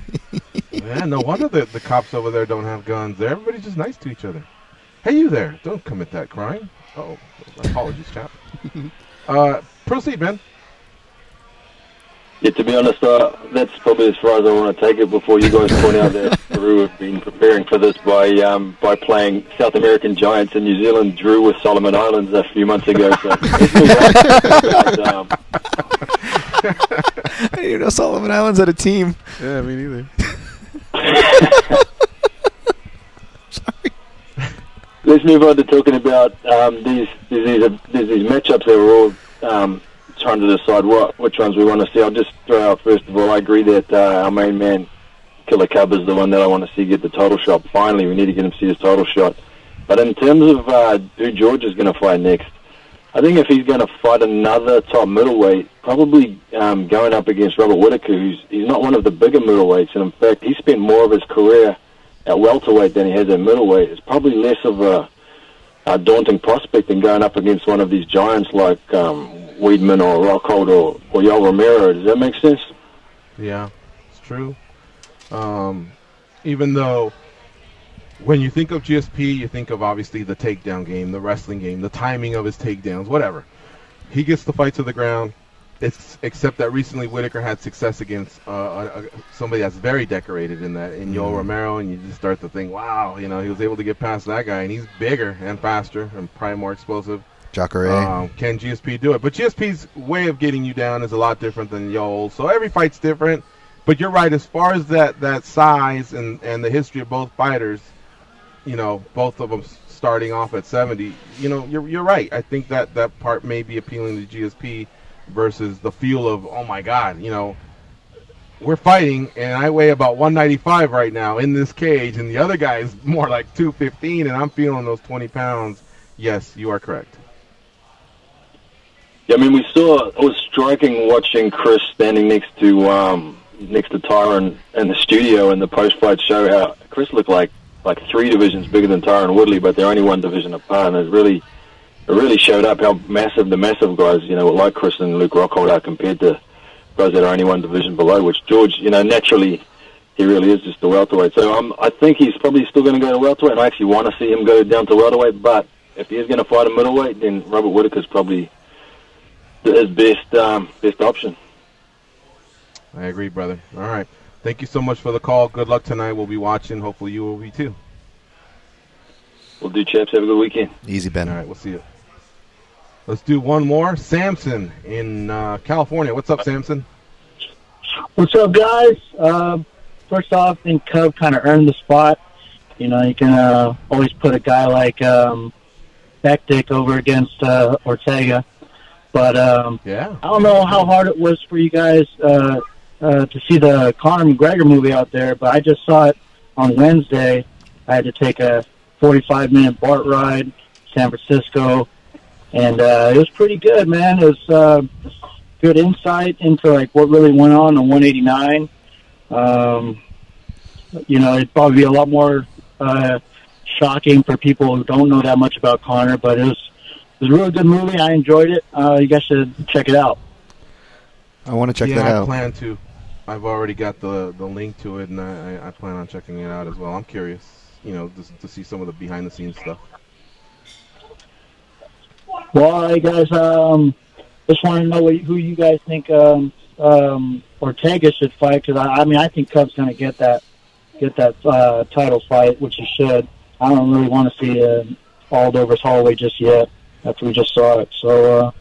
Yeah, no wonder the cops over there don't have guns. Everybody's just nice to each other. Hey, you there! Don't commit that crime. Oh, apologies, chap. Proceed, Ben. Yeah, to be honest, that's probably as far as I want to take it before you guys point out that Peru have been preparing for this by playing South American giants, and New Zealand drew with Solomon Islands a few months ago. So I didn't even know Solomon Islands had a team. Yeah, me neither. Let's move on to talking about these matchups that we're all trying to decide which ones we want to see. I'll just throw out, first of all, I agree that our main man, Killer Cub, is the one that I want to see get the title shot. Finally, we need to get him to see his title shot. But in terms of who George is going to fight next, I think if he's going to fight another top middleweight, probably going up against Robert Whittaker, he's not one of the bigger middleweights, and in fact, he spent more of his career at welterweight than he has at middleweight. It's probably less of a daunting prospect than going up against one of these giants like Weidman or Rockhold or Yoel Romero. Does that make sense? Yeah, it's true. Even though when you think of GSP, you think of obviously the takedown game, the wrestling game, the timing of his takedowns, whatever. He gets the fight to the ground. Except that recently Whittaker had success against somebody that's very decorated in Yoel Romero, and you just start to think, wow, he was able to get past that guy, and he's bigger and faster and probably more explosive. Jacare. Can GSP do it? But GSP's way of getting you down is a lot different than Yoel, so every fight's different. But you're right, as far as that size and the history of both fighters, both of them starting off at 70. You're right. I think that part may be appealing to GSP versus the feel of, oh my God, we're fighting, and I weigh about 195 right now in this cage, and the other guy is more like 215, and I'm feeling those 20 pounds. Yes, you are correct. Yeah, I mean, it was striking watching Chris standing next to Tyron in the studio in the post-fight show. How Chris looked like 3 divisions bigger than Tyron Woodley, but they're only 1 division apart, and it really showed up how massive the massive guys, like Chris and Luke Rockhold are compared to guys that are only 1 division below, which George, naturally, he really is just a welterweight. So I think he's probably still going to go to welterweight, and I actually want to see him go down to welterweight, but if he is going to fight a middleweight, then Robert Whittaker's probably his best option. I agree, brother. All right. Thank you so much for the call. Good luck tonight. We'll be watching. Hopefully you will be too. We'll do, chaps. Have a good weekend. Easy, Ben. All right, we'll see you. Let's do one more. Samson in California. What's up, Samson? What's up, guys? First off, I think Cub kind of earned the spot. You can always put a guy like Bektic over against Ortega. But yeah. I don't know how hard it was for you guys to see the Conor McGregor movie out there, but I just saw it on Wednesday. I had to take a 45-minute BART ride, San Francisco, and it was pretty good, man. It was good insight into what really went on 189. It'd probably be a lot more shocking for people who don't know that much about Conor, but it was a really good movie. I enjoyed it. You guys should check it out. I want to check that out. I plan to. I've already got the link to it, and I plan on checking it out as well. I'm curious, just to see some of the behind-the-scenes stuff. Well, hey guys, just want to know who you guys think Ortega should fight, because I think Cub's going to get that title fight, which he should. I don't really want to see Aldo versus Holloway just yet after we just saw it. So,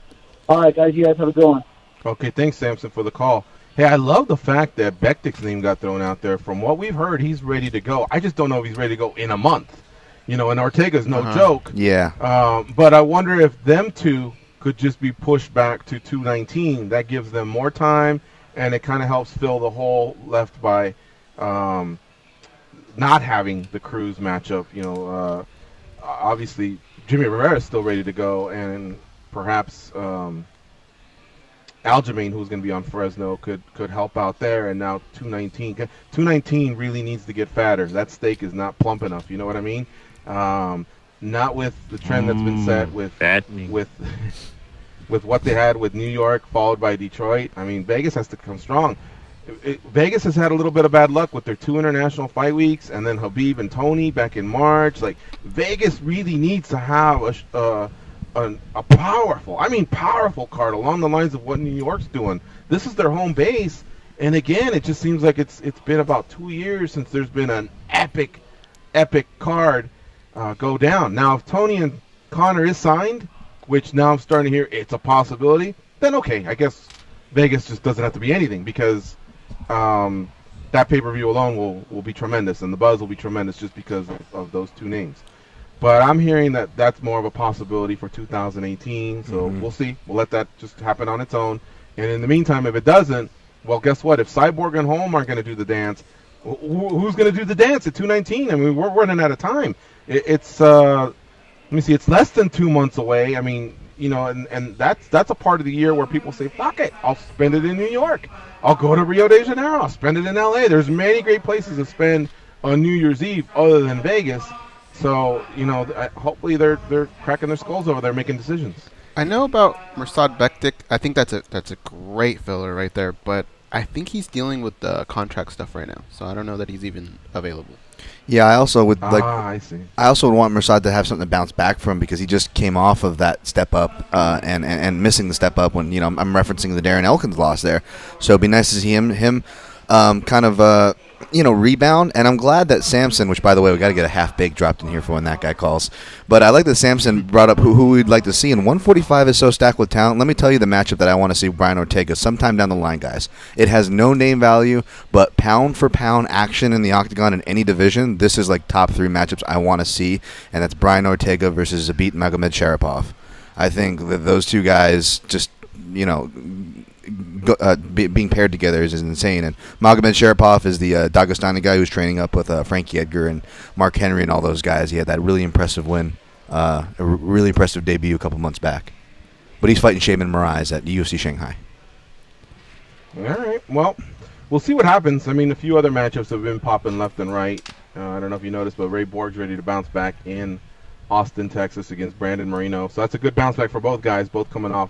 all right, guys, you guys have a good one. Okay, thanks, Samson, for the call. Hey, I love the fact that Bektic's name got thrown out there. From what we've heard, he's ready to go. I just don't know if he's ready to go in a month. And Ortega's no joke. Yeah. But I wonder if them two could just be pushed back to 219. That gives them more time, and it kind of helps fill the hole left by not having the Cruz matchup. Obviously, Jimmy Rivera is still ready to go, and perhaps Aljamain, who's going to be on Fresno, could help out there. And now 219 really needs to get fatter. That steak is not plump enough. You know what I mean? Not with the trend that's been set with what they had with New York, followed by Detroit. I mean, Vegas has to come strong. Vegas has had a little bit of bad luck with their 2 international fight weeks, and then Khabib and Tony back in March. Vegas really needs to have a powerful card along the lines of what New York's doing. This is their home base, and again, it just seems like it's been about 2 years since there's been an epic card go down. Now, if Tony and Conor is signed, which now I'm starting to hear it's a possibility, then okay, I guess Vegas just doesn't have to be anything, because that pay-per-view alone will be tremendous, and the buzz will be tremendous just because of those 2 names. But I'm hearing that that's more of a possibility for 2018, so we'll see. We'll let that just happen on its own. And in the meantime, if it doesn't, well, guess what? If Cyborg and Holm aren't going to do the dance, who's going to do the dance at 219? I mean, we're running out of time. It's let me see, it's less than 2 months away. I mean, and that's a part of the year where people say, fuck it, I'll spend it in New York. I'll go to Rio de Janeiro. I'll spend it in LA. There's many great places to spend on New Year's Eve other than Vegas. So, hopefully they're cracking their skulls over there making decisions. I know about Mirsad Bektic. I think that's a great filler right there, but I think he's dealing with the contract stuff right now. So I don't know that he's even available. Yeah, I also would I see. I also would want Mirsad to have something to bounce back from, because he just came off of that step up and missing the step up when I'm referencing the Darren Elkins loss there. So it'd be nice to see him kind of rebound. And I'm glad that Samson, which, by the way, we got to get a half-baked dropped in here for when that guy calls. But I like that Samson brought up who we'd like to see. And 145 is so stacked with talent. Let me tell you the matchup that I want to see Brian Ortega sometime down the line, guys. It has no name value, but pound-for-pound action in the octagon in any division, this is like top 3 matchups I want to see. And that's Brian Ortega versus Zabit Magomedsharipov. I think that those two guys just, being paired together is insane. And Magomedsharipov is the Dagestani guy who's training up with Frankie Edgar and Mark Henry and all those guys. He had that really impressive win, a really impressive debut a couple months back. But he's fighting Shaman Moraes at UFC Shanghai. All right. Well, we'll see what happens. I mean, a few other matchups have been popping left and right. I don't know if you noticed, but Ray Borg's ready to bounce back in Austin, Texas against Brandon Moreno. So that's a good bounce back for both guys, both coming off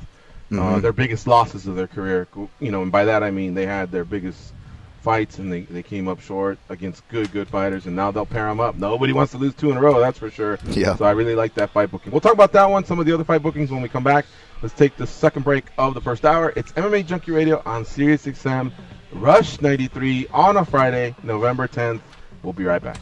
their biggest losses of their career. And by that I mean they had their biggest fights and they came up short against good fighters, and now they'll pair them up. Nobody wants to lose 2 in a row, that's for sure. Yeah. So I really like that fight booking. We'll talk about that one, some of the other fight bookings when we come back. Let's take the second break of the first hour. It's MMA Junkie Radio on Sirius XM, Rush 93 on a Friday, November 10th. We'll be right back.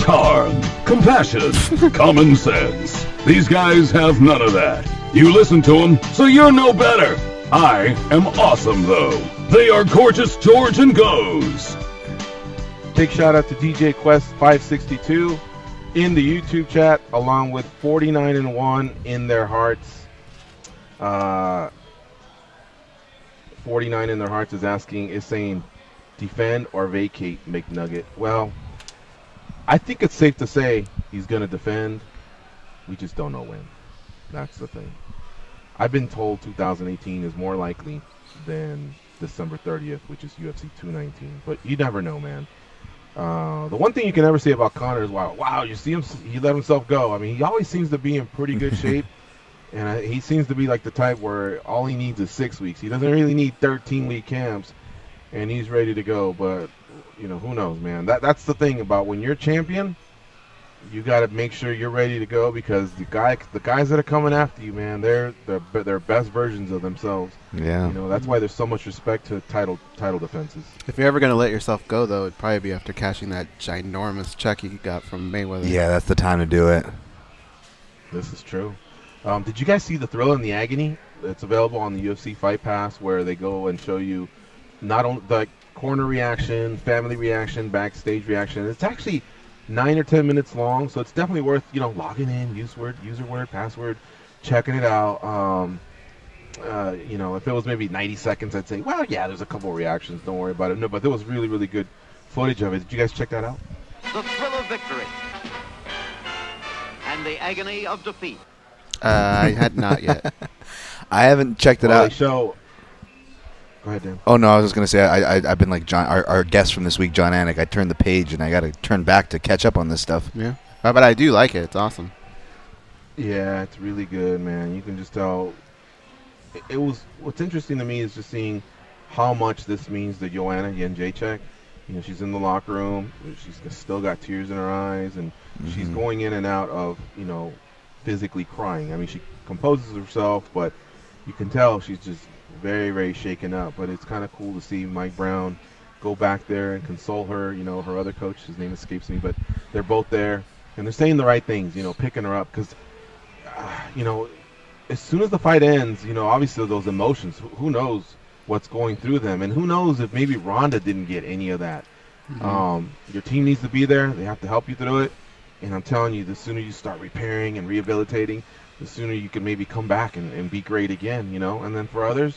Charm, compassion, common sense. These guys have none of that. You listen to them, so you're no better. I am awesome, though. They are Gorgeous George and Goes. Big shout out to DJ Quest 562 in the YouTube chat, along with 49-1 in their hearts. 49 in their hearts is saying defend or vacate McNugget. Well, I think it's safe to say he's going to defend. We just don't know when. That's the thing. I've been told 2018 is more likely than December 30th, which is UFC 219. But you never know, man. The one thing you can never say about Conor is, wow, you see him, he let himself go. I mean, he always seems to be in pretty good shape. And he seems to be like the type where all he needs is 6 weeks. He doesn't really need 13-week camps. And he's ready to go. But, who knows, man. That's the thing about when you're champion, you got to make sure you're ready to go because the guys that are coming after you, man, they're best versions of themselves. Yeah. You know, that's why there's so much respect to title defenses. If you're ever going to let yourself go, though, it'd probably be after cashing that ginormous check you got from Mayweather. Yeah, that's the time to do it. This is true. Did you guys see the Thrill and the Agony? It's available on the UFC Fight Pass, where they go and show you not only the corner reaction, family reaction, backstage reaction. It's actually 9 or 10 minutes long, so it's definitely worth logging in, user word, password, checking it out. If it was maybe 90 seconds, I'd say, well, yeah, there's a couple reactions. Don't worry about it. No, but there was really, really good footage of it. Did you guys check that out? The thrill of victory and the agony of defeat. I had not yet. I haven't checked it out. Go ahead, Dan. Oh, no, I was just going to say, I've been like John, our guest from this week, John Anik. I turned the page, and I got to turn back to catch up on this stuff. Yeah. But I do like it. It's awesome. Yeah, it's really good, man. You can just tell. What's interesting to me is just seeing how much this means to Joanna Jędrzejczyk. She's in the locker room. She's still got tears in her eyes, and she's going in and out of, physically crying. I mean, she composes herself, but you can tell she's just very, very shaken up. But it's kind of cool to see Mike Brown go back there and console her. Her other coach, his name escapes me, but they're both there, and they're saying the right things, picking her up because, as soon as the fight ends, obviously those emotions, who knows what's going through them, and who knows if maybe Ronda didn't get any of that. Your team needs to be there. They have to help you through it. And I'm telling you, the sooner you start repairing and rehabilitating, the sooner you can maybe come back and be great again, And then for others,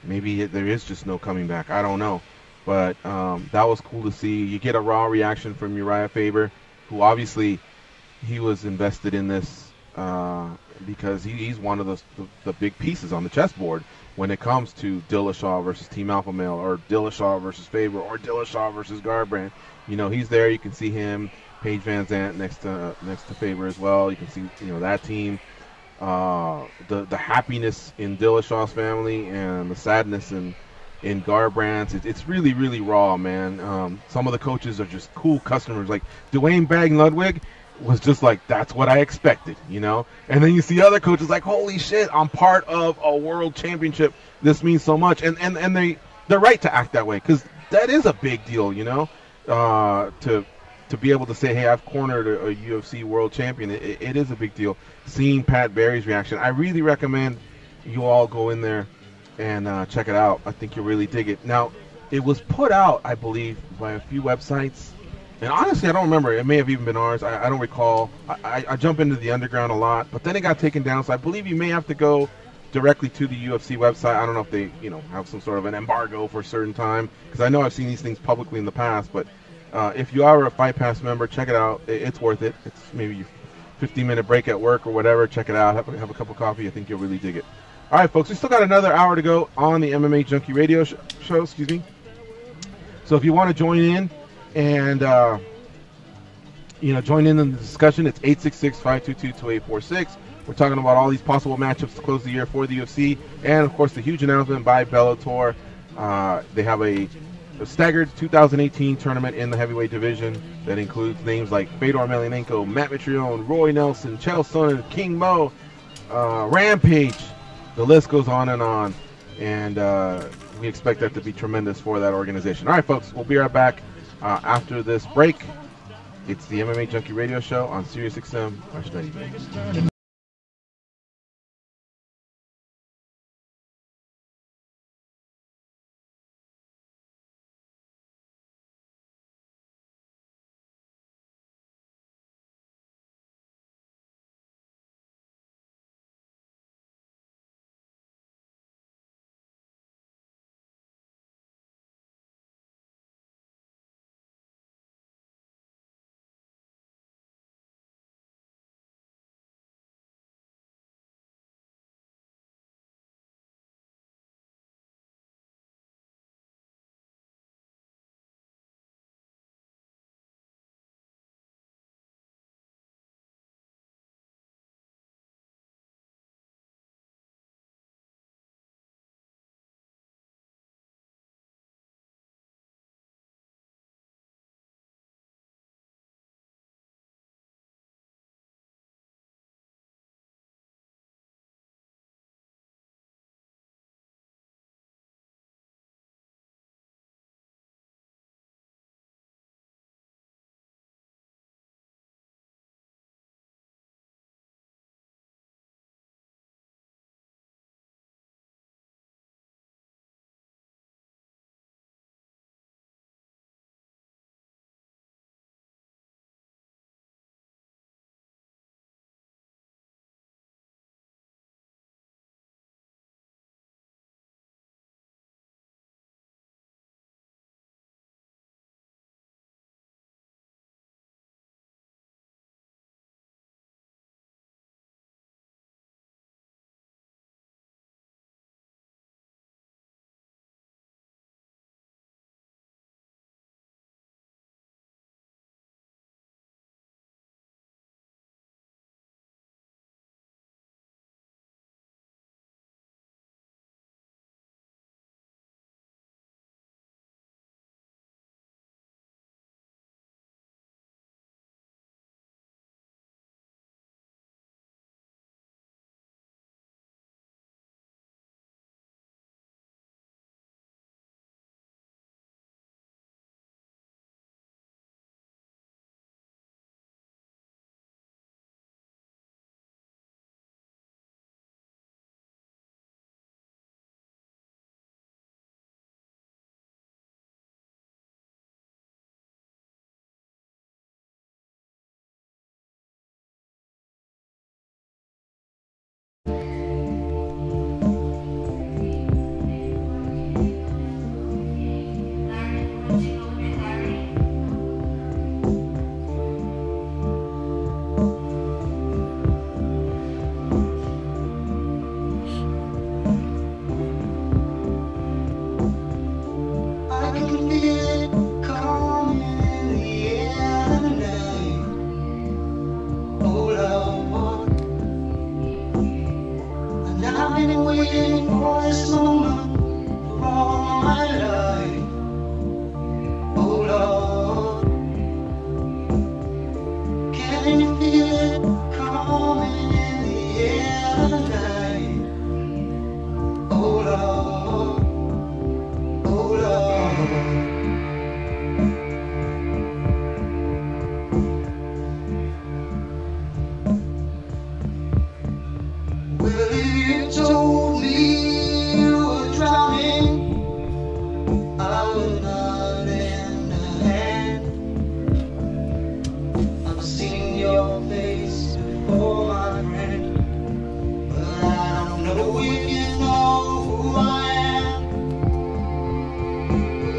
maybe there is just no coming back. I don't know. But that was cool to see. You get a raw reaction from Uriah Faber, who obviously he was invested in this because he's one of the big pieces on the chessboard when it comes to Dillashaw versus Team Alpha Male, or Dillashaw versus Faber, or Dillashaw versus Garbrandt. He's there. You can see him. Paige Van Zandt next to Faber as well. You can see that team, the happiness in Dillashaw's family and the sadness in Garbrandt's. It's really, really raw, man. Some of the coaches are just cool customers. Like Dwayne Bang Ludwig was just like, that's what I expected, And then you see other coaches like, holy shit, I'm part of a world championship. This means so much, and they're right to act that way because that is a big deal, to be able to say, hey, I've cornered a UFC world champion, it is a big deal. Seeing Pat Barry's reaction, I really recommend you all go in there and check it out. I think you'll really dig it. Now, it was put out, I believe, by a few websites. And honestly, I don't remember. It may have even been ours. I don't recall. I jump into the underground a lot, but then it got taken down. So I believe you may have to go directly to the UFC website. I don't know if they, have some sort of an embargo for a certain time, because I know I've seen these things publicly in the past, but if you are a Fight Pass member, check it out. It's worth it. It's maybe 15-minute break at work or whatever. Check it out. Have a cup of coffee. I think you'll really dig it. All right, folks. We still got another hour to go on the MMA Junkie Radio show. Excuse me. So if you want to join in and join in the discussion, it's 866-522-2846. We're talking about all these possible matchups to close the year for the UFC, and of course the huge announcement by Bellator. They have a staggered 2018 tournament in the heavyweight division that includes names like Fedor Emelianenko, Matt Mitrione, Roy Nelson, Chael Sonnen, King Mo, Rampage. The list goes on, and we expect that to be tremendous for that organization. All right, folks, we'll be right back after this break. It's the MMA Junkie Radio Show on SiriusXM. who I am.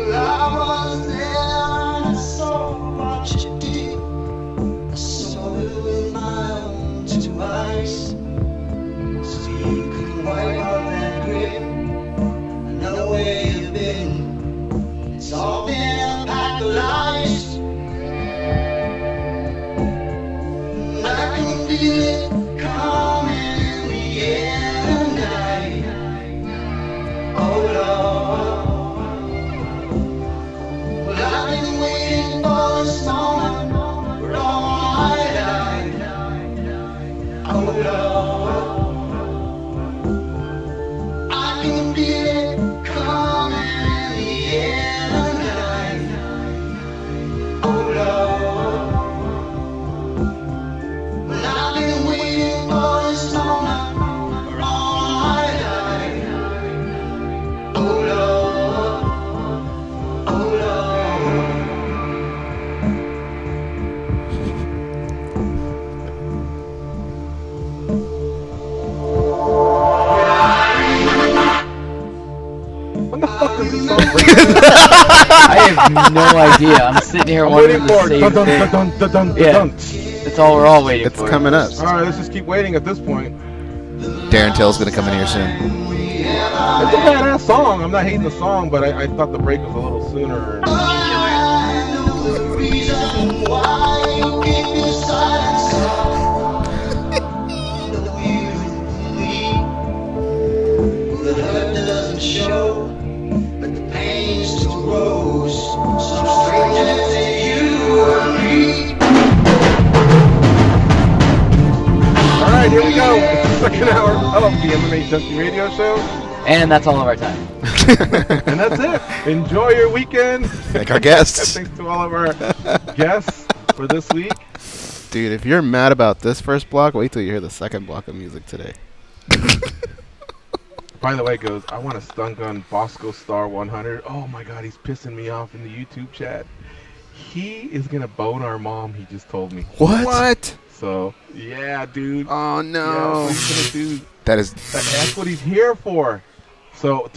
Well, I was there and I saw what you did. I saw it with my own two eyes. So you can wipe out that grin. I know where you've been. It's all been a pack of lies. And I can feel it coming in the air tonight. Oh Lord. Well, I've been waiting for this moment for all my life. Oh Lord. I can feel it coming in the air tonight. Oh Lord. Well, I've been waiting for this moment for all my life. Oh Lord. Oh Lord. When the fuck does this song break? I have no idea. I'm sitting here I'm wondering waiting the for it. same Dun, dun, thing. dun, dun, dun, dun, Yeah, dun. that's all we're all waiting It's for. coming up. All right, let's just keep waiting at this point. Darren Till's gonna come in here soon. It's a badass song. I'm not hating the song, but I thought the break was a little sooner. I know the reason why you keep your silence on. No, you leave. The hurt doesn't show, but the pain still grows. Some stranger to you and me. All right, here we go. It's the second hour of the MMAjunkie Radio Show. And that's all of our time. And that's it. Enjoy your weekend. Thank our guests. Thanks to all of our guests for this week. Dude, if you're mad about this first block, wait till you hear the second block of music today. By the way, goes, I want a stun gun Bosco Star 100. Oh my God, he's pissing me off in the YouTube chat. He is going to bone our mom, he just told me. What? So, yeah, dude. Oh, no. Yeah, that's what he's going to do. That's what he's here for. So,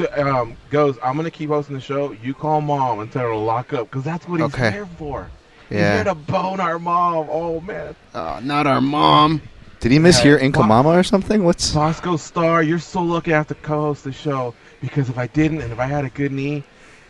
goes, I'm going to keep hosting the show. You call mom and tell her to lock up, because that's what he's here for. He's here to bone our mom. Oh, man. Not our mom. Did he mishear Inca Mama or something? What's Bosco Star, you're so lucky I have to co-host the show, because if I didn't and if I had a good knee,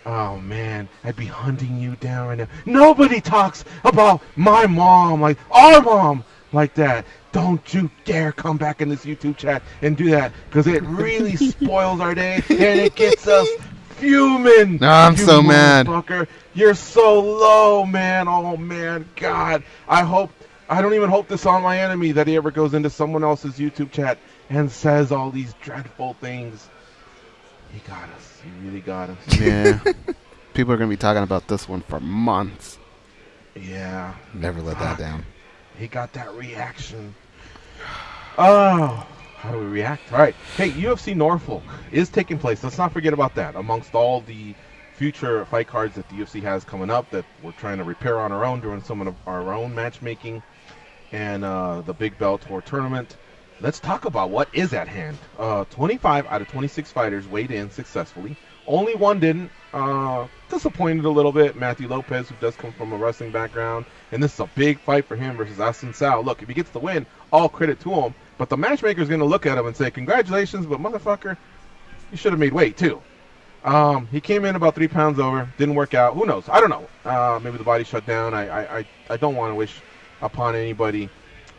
oh man, I'd be hunting you down right now. Nobody talks about my mom, like our mom, like that. Don't you dare come back in this YouTube chat and do that, because it really spoils our day and it gets us fuming. No, I'm so mad. Motherfucker. You're so low, man. Oh man, God. I don't even hope this on my enemy that he ever goes into someone else's YouTube chat and says all these dreadful things. He got us. He really got us. Yeah. People are going to be talking about this one for months. Yeah. Never let that down. He got that reaction. Oh, how do we react? All right. Hey, UFC Norfolk is taking place. Let's not forget about that. Amongst all the future fight cards that the UFC has coming up that we're trying to repair on our own, doing some of our own matchmaking, and the big Bellator tournament. Let's talk about what is at hand. 25 out of 26 fighters weighed in successfully. Only one didn't. Disappointed a little bit. Matthew Lopez, who does come from a wrestling background. And this is a big fight for him versus Austin Sal. Look, if he gets the win, all credit to him. But the matchmaker's going to look at him and say, congratulations, but motherfucker, you should have made weight too. He came in about 3 pounds over. Didn't work out. Who knows? I don't know. Maybe the body shut down. I don't want to wish upon anybody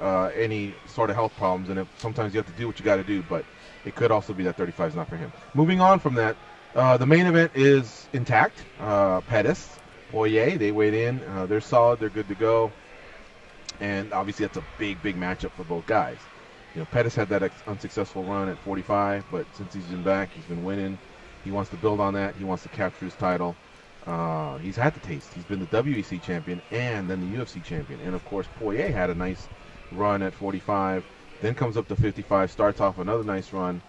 any sort of health problems. And sometimes you have to do what you got to do. But it could also be that 35 is not for him. Moving on from that. The main event is intact. Pettis, Poirier, they weighed in. They're solid. They're good to go. And obviously that's a big, big matchup for both guys. You know, Pettis had that unsuccessful run at 45, but since he's been back, he's been winning. He wants to build on that. He wants to capture his title. He's had the taste. He's been the WEC champion and then the UFC champion. And, of course, Poirier had a nice run at 45, then comes up to 55, starts off another nice run.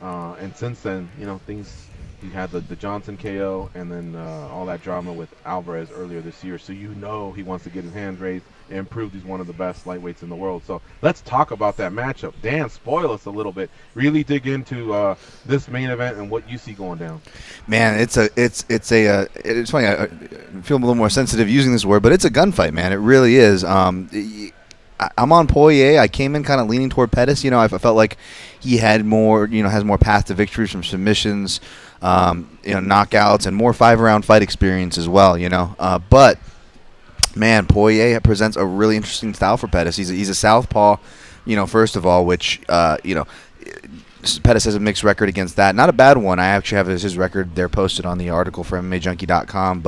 And since then, you know, things He had the Johnson KO and then all that drama with Alvarez earlier this year. So he wants to get his hands raised and prove he's one of the best lightweights in the world. So let's talk about that matchup. Dan, spoil us a little bit. Really dig into this main event and what you see going down. Man, it's funny. I feel a little more sensitive using this word, but it's a gunfight, man. It really is. I'm on Poirier. I came in kind of leaning toward Pettis. I felt like he had more, has more path to victories from submissions, knockouts, and more 5-round fight experience as well. But man, Poirier presents a really interesting style for Pettis. He's a southpaw, first of all, which Pettis has a mixed record against that. Not a bad one. I actually have his record there posted on the article for MMAjunkie.com.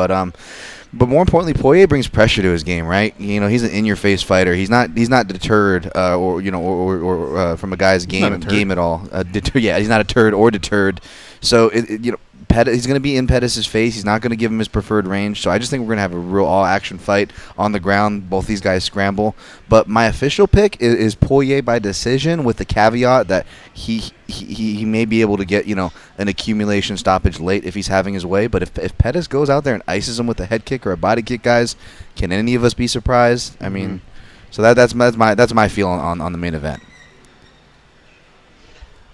But more importantly, Poirier brings pressure to his game, right? He's an in-your-face fighter. He's not deterred from a guy's game at all. He's not a turd or deterred. So he's going to be in Pettis' face. He's not going to give him his preferred range. So I just think we're going to have a real all-action fight on the ground. Both these guys scramble. But my official pick is Poirier by decision, with the caveat that he may be able to get an accumulation stoppage late if he's having his way. But if Pettis goes out there and ices him with a head kick or a body kick, guys, can any of us be surprised? I mean, so that's my feel on the main event.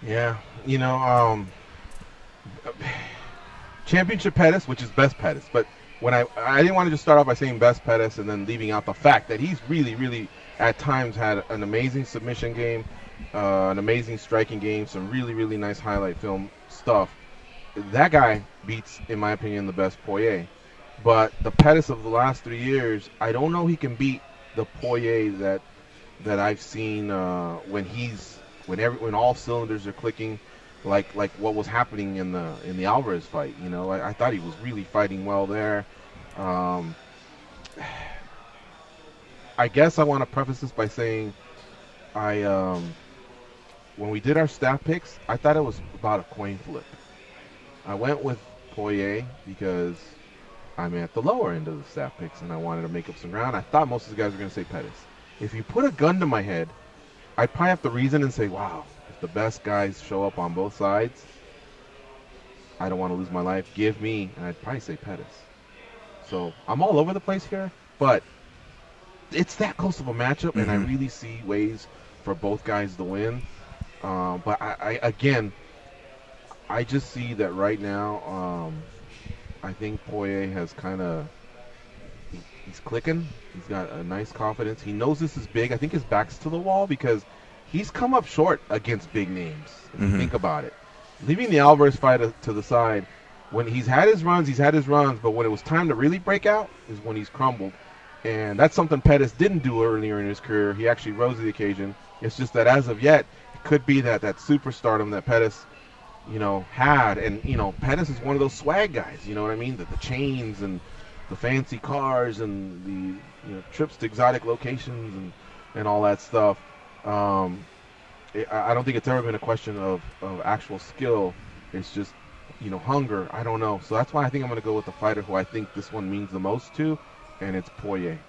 Yeah, Championship Pettis, which is best Pettis, but when I didn't want to just start off by saying best Pettis and then leaving out the fact that he's really, really at times had an amazing submission game, an amazing striking game, some really, really nice highlight film stuff. That guy beats, in my opinion, the best Poirier. But the Pettis of the last 3 years, I don't know he can beat the Poirier that I've seen when all cylinders are clicking. Like what was happening in the Alvarez fight, I thought he was really fighting well there. I guess I want to preface this by saying, when we did our staff picks, I thought it was about a coin flip. I went with Poirier because I'm at the lower end of the staff picks, and I wanted to make up some ground. I thought most of the guys were going to say Pettis. If you put a gun to my head, I'd probably have to reason and say, wow. The best guys show up on both sides. I don't want to lose my life. Give me, and I'd probably say Pettis. So I'm all over the place here, but it's that close of a matchup, and I really see ways for both guys to win. But I just see that right now. I think Poirier has he's clicking. He's got a nice confidence. He knows this is big. I think his back's to the wall because he's come up short against big names, if you think about it. Leaving the Alvarez fight to the side, when he's had his runs, but when it was time to really break out is when he's crumbled. And that's something Pettis didn't do earlier in his career. He actually rose to the occasion. It's just that as of yet, it could be that superstardom that Pettis, had. And, Pettis is one of those swag guys, you know what I mean? The chains and the fancy cars and the trips to exotic locations and all that stuff. I don't think it's ever been a question of actual skill. It's just, hunger. I don't know. So that's why I think I'm going to go with the fighter who I think this one means the most to, and it's Poirier.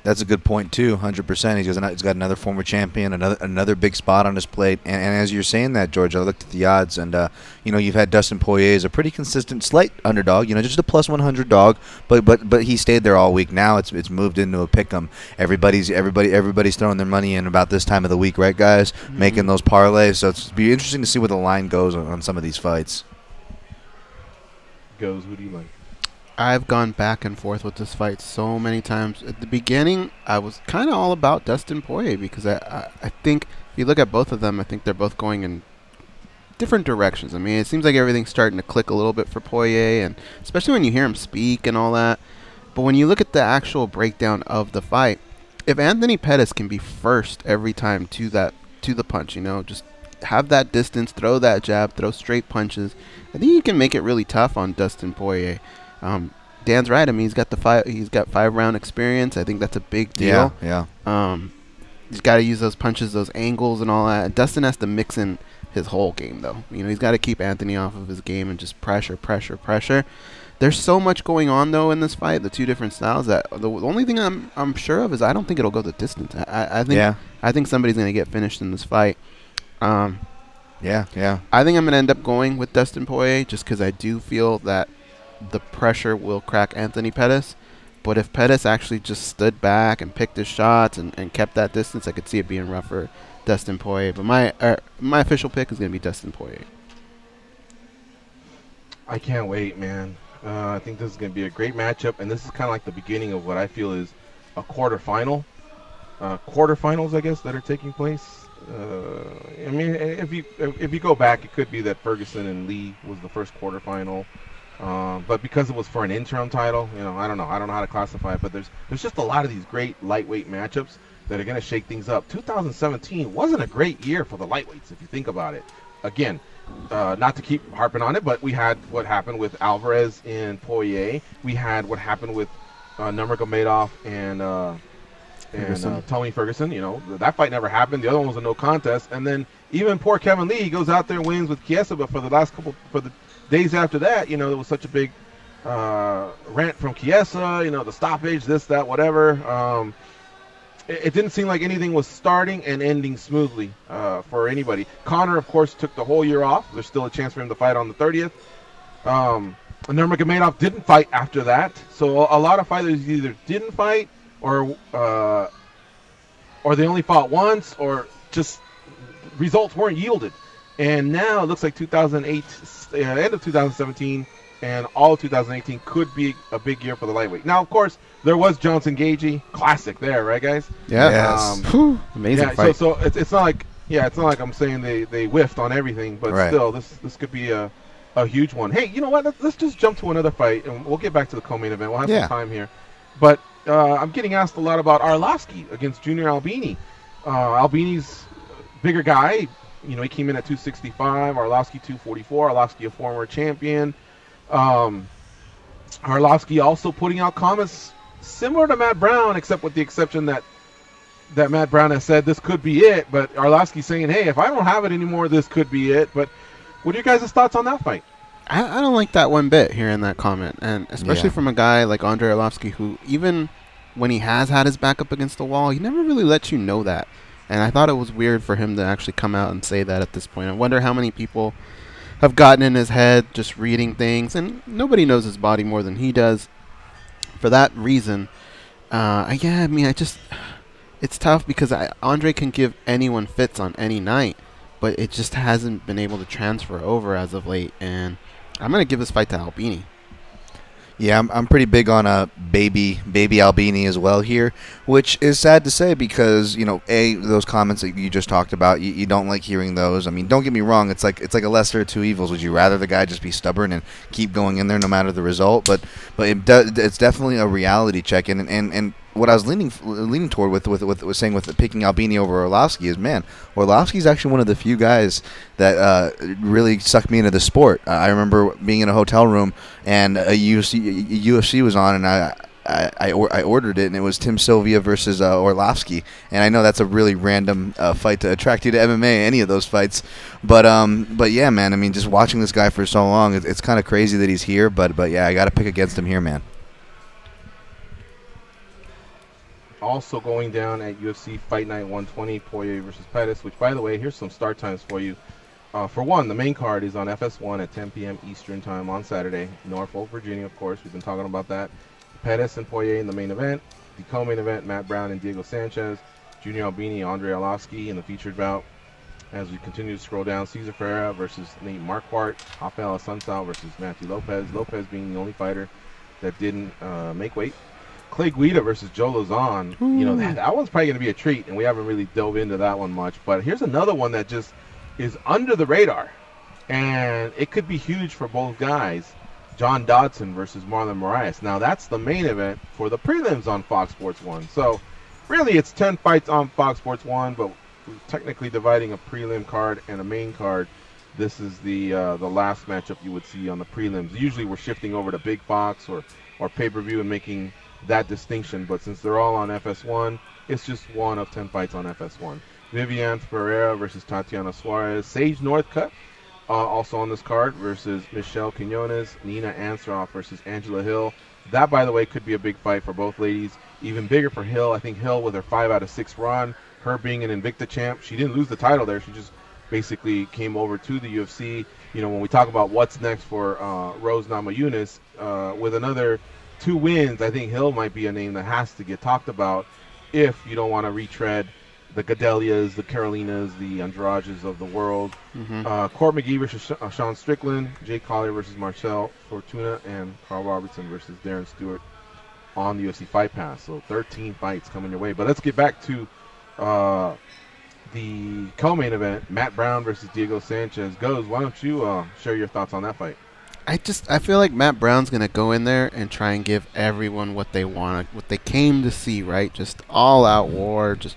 That's a good point too, 100%. He's got another former champion, another big spot on his plate. And as you're saying that, George, I looked at the odds, and you've had Dustin Poirier as a pretty consistent, slight underdog, just a plus 100 dog, but he stayed there all week. Now it's moved into a pick'em. Everybody's throwing their money in about this time of the week, right, guys? Making those parlays. So it's be interesting to see where the line goes on some of these fights. Who do you like? I've gone back and forth with this fight so many times. At the beginning, I was kind of all about Dustin Poirier because I think if you look at both of them, I think they're both going in different directions. I mean, it seems like everything's starting to click a little bit for Poirier, and especially when you hear him speak and all that. But when you look at the actual breakdown of the fight, if Anthony Pettis can be first every time to the punch, just have that distance, throw that jab, throw straight punches, I think you can make it really tough on Dustin Poirier. Dan's right. I mean, he's got 5-round experience. I think that's a big deal. Yeah. He's got to use those punches, those angles, and all that. Dustin has to mix in his whole game, though. He's got to keep Anthony off of his game and just pressure. There's so much going on, though, in this fight, the two different styles, that the only thing I'm sure of is I don't think it'll go the distance. I think somebody's going to get finished in this fight. Yeah, yeah. I think I'm going to end up going with Dustin Poirier just because I do feel that the pressure will crack Anthony Pettis. But if Pettis actually just stood back and picked his shots and kept that distance, I could see it being rough for Dustin Poirier. But my official pick is going to be Dustin Poirier. I can't wait, man. I think this is going to be a great matchup, and this is kind of like the beginning of what I feel is a quarterfinals, I guess, that are taking place. I mean, if you go back, it could be that Ferguson and Lee was the first quarterfinal. But because it was for an interim title, I don't know how to classify it, but there's just a lot of these great lightweight matchups that are going to shake things up. 2017 wasn't a great year for the lightweights, if you think about it. Again, not to keep harping on it, but we had what happened with Alvarez and Poirier. We had what happened with Nurmagomedov and Tony Ferguson. That fight never happened. The other one was a no contest. And then even poor Kevin Lee goes out there and wins with Chiesa, but for the days after that, there was such a big rant from Chiesa, the stoppage, this, that, whatever. It didn't seem like anything was starting and ending smoothly for anybody. Conor, of course, took the whole year off. There's still a chance for him to fight on the 30th. Nurmagomedov didn't fight after that. So a lot of fighters either didn't fight or they only fought once, or just results weren't yielded. And now it looks like 2008, end of 2017, and all of 2018 could be a big year for the lightweight. Now, of course, there was Johnson Gaethje, classic there, right, guys? Yeah. Amazing fight. So it's not like I'm saying they whiffed on everything, but still, this could be a huge one. Hey, you know what? Let's just jump to another fight, and we'll get back to the co-main event. We'll have some time here, but I'm getting asked a lot about Arlovski against Junior Albini. Albini's bigger guy. He came in at 265. Arlovski 244. Arlovski, a former champion. Arlovski also putting out comments similar to Matt Brown, except with the exception that Matt Brown has said this could be it. But Arlovski saying, hey, if I don't have it anymore, this could be it. But what are your guys' thoughts on that fight? I don't like that one bit hearing that comment, and especially from a guy like Andre Arlovski, who even when he has had his back up against the wall, he never really lets you know that. And I thought it was weird for him to actually come out and say that at this point. I wonder how many people have gotten in his head just reading things, and nobody knows his body more than he does. For that reason, it's tough because Andre can give anyone fits on any night, but it just hasn't been able to transfer over as of late. And I'm going to give this fight to Albini. Yeah, I'm pretty big on baby Albini as well here, which is sad to say because those comments that you just talked about, you don't like hearing those. I mean, don't get me wrong, it's like a lesser of two evils. Would you rather the guy just be stubborn and keep going in there no matter the result? But it's definitely a reality check, and what I was leaning toward with saying with picking Albini over Arlovski is, man, Arlovski's actually one of the few guys that really sucked me into the sport. I remember being in a hotel room and a UFC was on, and I ordered it, and it was Tim Sylvia versus Arlovski. And I know that's a really random fight to attract you to MMA, any of those fights. But yeah, man, I mean, just watching this guy for so long, it's kind of crazy that he's here. But yeah, I got to pick against him here, man. Also going down at UFC Fight Night 120, Poirier versus Pettis, which, by the way, here's some start times for you. For one, the main card is on FS1 at 10 p.m. Eastern Time on Saturday. Norfolk, Virginia, of course. We've been talking about that. Pettis and Poirier in the main event. The co-main event, Matt Brown and Diego Sanchez. Junior Albini, Andre Arlovski in the featured bout. As we continue to scroll down, Cesar Ferreira versus Nate Marquardt. Rafael Assunção versus Matthew Lopez. Lopez being the only fighter that didn't make weight. Clay Guida versus Joe Lozon. That one's probably going to be a treat, and we haven't really dove into that one much. But here's another one that just is under the radar, and it could be huge for both guys. John Dodson versus Marlon Moraes. Now, that's the main event for the prelims on Fox Sports 1. So, really, it's 10 fights on Fox Sports 1, but we're technically dividing a prelim card and a main card. This is the last matchup you would see on the prelims. Usually, we're shifting over to Big Fox or pay-per-view and making that distinction, but since they're all on FS1, it's just one of 10 fights on FS1. Viviane Pereira versus Tatiana Suarez. Sage Northcutt also on this card versus Michelle Quinones. Nina Ansaroff versus Angela Hill. That, by the way, could be a big fight for both ladies. Even bigger for Hill. I think Hill with her 5 out of 6 run, her being an Invicta champ, she didn't lose the title there. She just basically came over to the UFC. You know, when we talk about what's next for Rose Namajunas, with another 2 wins, I think Hill might be a name that has to get talked about if you don't want to retread the Gadelias, the Carolinas, the Andrades of the world. Court McGee versus Sean Strickland, Jake Collier versus Marcel Fortuna, and Carl Robertson versus Darren Stewart on the UFC Fight Pass. So 13 fights coming your way. But let's get back to the co-main event, Matt Brown versus Diego Sanchez. Goes, why don't you share your thoughts on that fight? I feel like Matt Brown's going to go in there and try and give everyone what they want, what they came to see, right? Just all-out war, just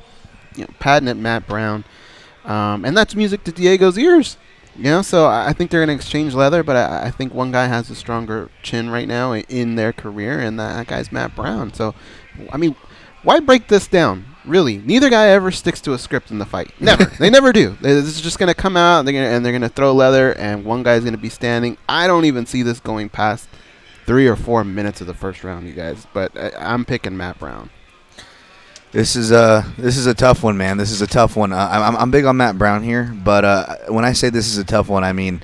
patented Matt Brown. And that's music to Diego's ears. So I think they're going to exchange leather, but I think one guy has a stronger chin right now in their career, and that guy's Matt Brown. So, I mean, why break this down? Really, neither guy ever sticks to a script in the fight. Never. They never do. This is just going to come out, they're going to throw leather, and one guy's going to be standing. I don't even see this going past 3 or 4 minutes of the first round, you guys. But I'm picking Matt Brown. This is a tough one, man. This is a tough one. I'm big on Matt Brown here, but when I say this is a tough one, I mean,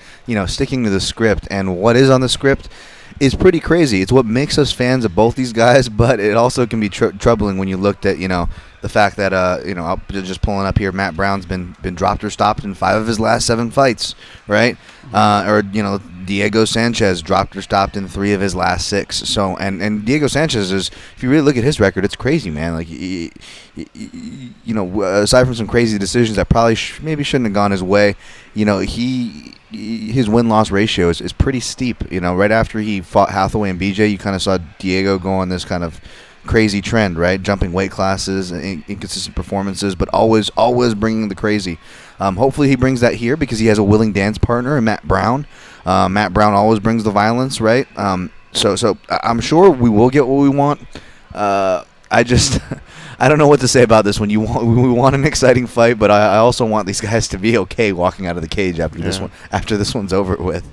sticking to the script, and what is on the script is pretty crazy. It's what makes us fans of both these guys, but it also can be troubling when you looked at, the fact that, I'll just pulling up here, Matt Brown's been dropped or stopped in 5 of his last 7 fights, right? Diego Sanchez dropped or stopped in 3 of his last 6. So, and Diego Sanchez is, if you really look at his record, it's crazy, man. Like, aside from some crazy decisions that probably maybe shouldn't have gone his way, his win-loss ratio is pretty steep. Right after he fought Hathaway and BJ, you kind of saw Diego go on this kind of crazy trend, right? Jumping weight classes, inconsistent performances, but always bringing the crazy. Hopefully he brings that here because he has a willing dance partner in Matt Brown. Matt Brown always brings the violence, right? So I'm sure we will get what we want. I don't know what to say about this one. We want an exciting fight, but I also want these guys to be okay walking out of the cage after this one. After this one's over with.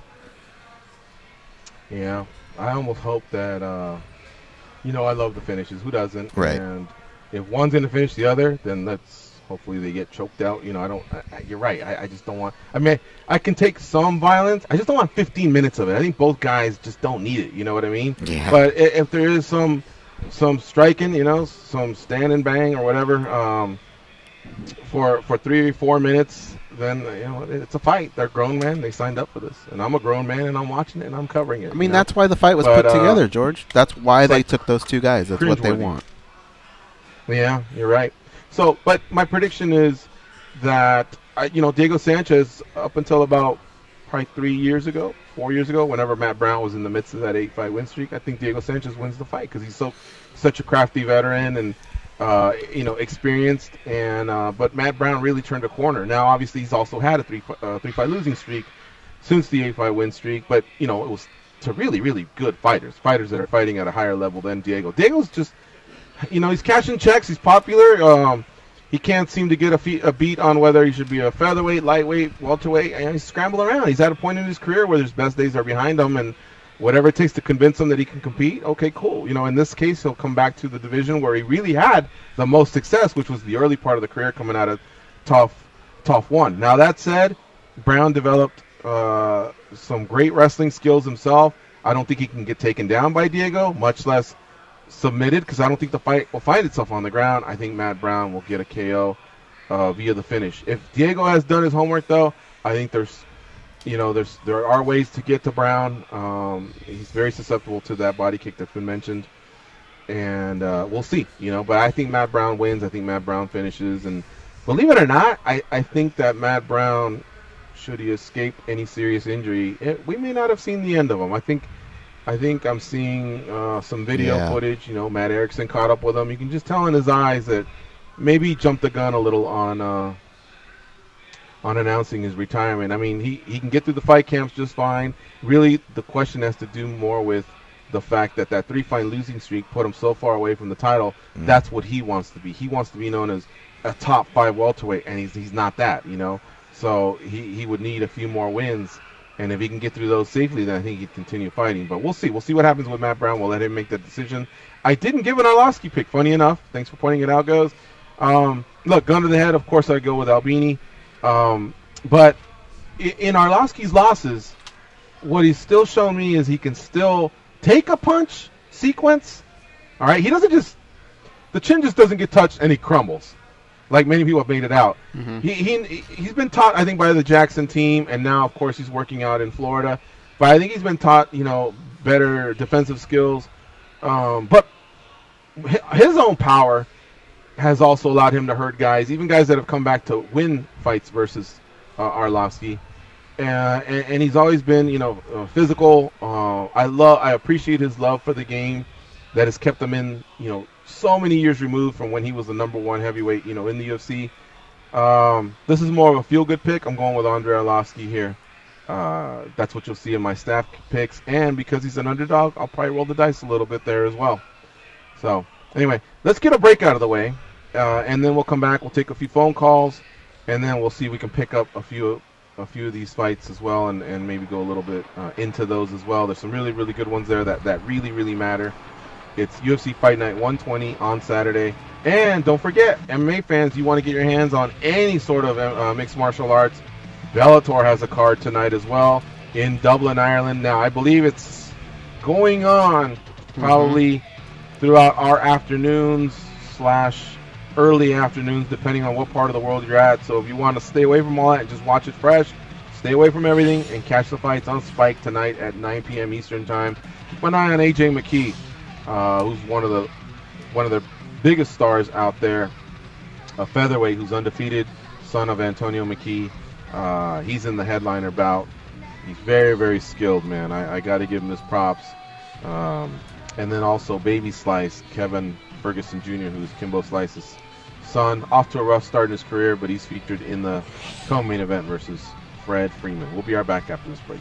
Yeah, I almost hope that. I love the finishes. Who doesn't? Right. And if one's going to finish the other, then hopefully they get choked out. You're right. I just don't want. I mean, I can take some violence. I just don't want 15 minutes of it. I think both guys just don't need it. You know what I mean? Yeah. But if there is some striking, some stand and bang or whatever, for 3 or 4 minutes, then it's a fight. They're grown men. They signed up for this, and I'm a grown man, and I'm watching it and I'm covering it. I mean, that's why the fight was put together, George. That's why they took those 2 guys. That's what they want. Yeah, you're right. So, but my prediction is that Diego Sanchez, up until about probably 4 years ago, whenever Matt Brown was in the midst of that 8-fight win streak, I think Diego Sanchez wins the fight because he's such a crafty veteran and experienced, and but Matt Brown really turned a corner. Now, obviously, he's also had a 3-fight losing streak since the 8-fight win streak, but it was to really, really good fighters that are fighting at a higher level than Diego. Diego's just, he's cashing checks. He's popular. He can't seem to get a beat on whether he should be a featherweight, lightweight, welterweight. And he's scrambling around. He's at a point in his career where his best days are behind him, and whatever it takes to convince him that he can compete, okay, cool. In this case, he'll come back to the division where he really had the most success, which was the early part of the career coming out of Tough 1. Now, that said, Brown developed some great wrestling skills himself. I don't think he can get taken down by Diego, much less submitted, because I don't think the fight will find itself on the ground. I think Matt Brown will get a KO via the finish. If Diego has done his homework, though, I think there are ways to get to Brown. He's very susceptible to that body kick that's been mentioned, and we'll see. But I think Matt Brown wins. I think Matt Brown finishes, and believe it or not, I think that Matt Brown, should he escape any serious injury, we may not have seen the end of him. I think I'm seeing some video footage. Matt Erickson caught up with him. You can just tell in his eyes that maybe he jumped the gun a little on announcing his retirement. I mean, he can get through the fight camps just fine. Really, the question has to do more with the fact that 3-fight losing streak put him so far away from the title. That's what he wants to be. He wants to be known as a top 5 welterweight, and he's not that, So he would need a few more wins. And if he can get through those safely, then I think he'd continue fighting. But we'll see. We'll see what happens with Matt Brown. We'll let him make that decision. I didn't give an Arlovsky pick, funny enough. Thanks for pointing it out, Goes. Look, gun to the head, of course I'd go with Albini. But in Arlovsky's losses, what he's still shown me is he can still take a punch sequence. All right, he doesn't just, the chin just doesn't get touched and he crumbles, like many people have made it out. Mhm. He's been taught, I think, by the Jackson team, and now of course he's working out in Florida. But I think he's been taught, better defensive skills. But his own power has also allowed him to hurt guys, even guys that have come back to win fights versus Arlovsky. And he's always been, physical. I appreciate his love for the game that has kept him in, so many years removed from when he was the #1 heavyweight, in the UFC. This is more of a feel-good pick. I'm going with Andrei Arlovsky here. That's what you'll see in my staff picks. And because he's an underdog, I'll probably roll the dice a little bit there as well. So, anyway, let's get a break out of the way. And then we'll come back. We'll take a few phone calls. And then we'll see if we can pick up a few of these fights as well, and maybe go a little bit into those as well. There's some really, really good ones there that really, really matter. It's UFC Fight Night 120 on Saturday. And don't forget, MMA fans, you want to get your hands on any sort of mixed martial arts, Bellator has a card tonight as well in Dublin, Ireland. Now, I believe it's going on probably throughout our afternoons / early afternoons, depending on what part of the world you're at. So if you want to stay away from all that and just watch it fresh, stay away from everything and catch the fights on Spike tonight at 9 p.m. Eastern Time. Keep an eye on AJ McKee, who's one of the biggest stars out there, a featherweight who's undefeated, son of Antonio McKee. He's in the headliner bout. He's very, very skilled, man. I got to give him his props. And then also Baby Slice, Kevin Ferguson Jr., who's Kimbo Slice's son, off to a rough start in his career, but he's featured in the co-main event versus Fred Freeman. We'll be right back after this break.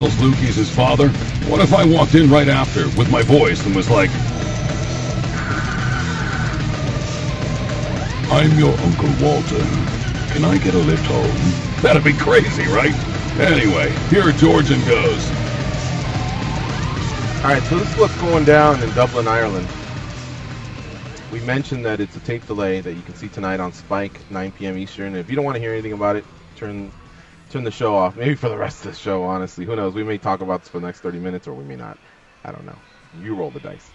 Lukey's his father? What if I walked in right after with my voice and was like, I'm your Uncle Walter. Can I get a lift home? That'd be crazy, right? Anyway, here Georgian goes. Alright, so this is what's going down in Dublin, Ireland. We mentioned that it's a tape delay that you can see tonight on Spike, 9 p.m. Eastern. And if you don't want to hear anything about it, turn the show off. Maybe for the rest of the show, honestly. Who knows? We may talk about this for the next 30 minutes, or we may not. I don't know. You roll the dice.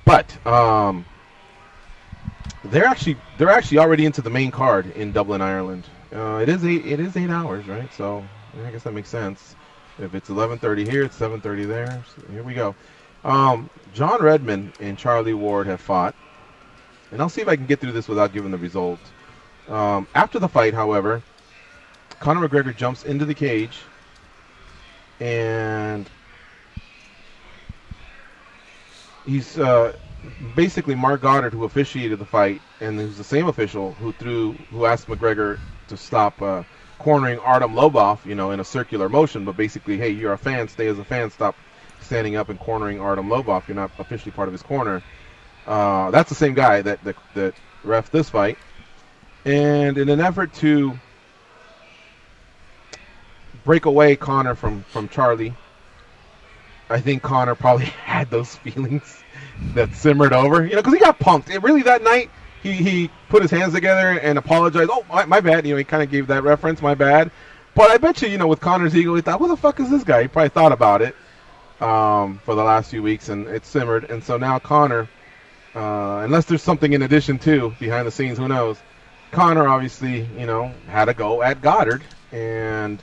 But they're actually already into the main card in Dublin, Ireland. It is 8 hours, right? So I guess that makes sense. If it's 11:30 here, it's 7:30 there. So here we go. John Redmond and Charlie Ward have fought, and I'll see if I can get through this without giving the result. After the fight, however, Conor McGregor jumps into the cage, and he's basically Mark Goddard, who officiated the fight, and who's the same official who asked McGregor to stop cornering Artem Lobov, in a circular motion, but basically, hey, you're a fan, stay as a fan, stop standing up and cornering Artem Lobov. You're not officially part of his corner. That's the same guy that ref this fight, and in an effort to break away Conor from Charlie, I think Conor probably had those feelings that simmered over, because he got punked. Really, that night, he put his hands together and apologized. Oh, my bad. He kind of gave that reference, my bad. But I bet you, with Conor's ego, he thought, what the fuck is this guy? He probably thought about it for the last few weeks, and it simmered. And so now Conor, unless there's something in addition to, behind the scenes, who knows, Conor obviously, had a go at Goddard and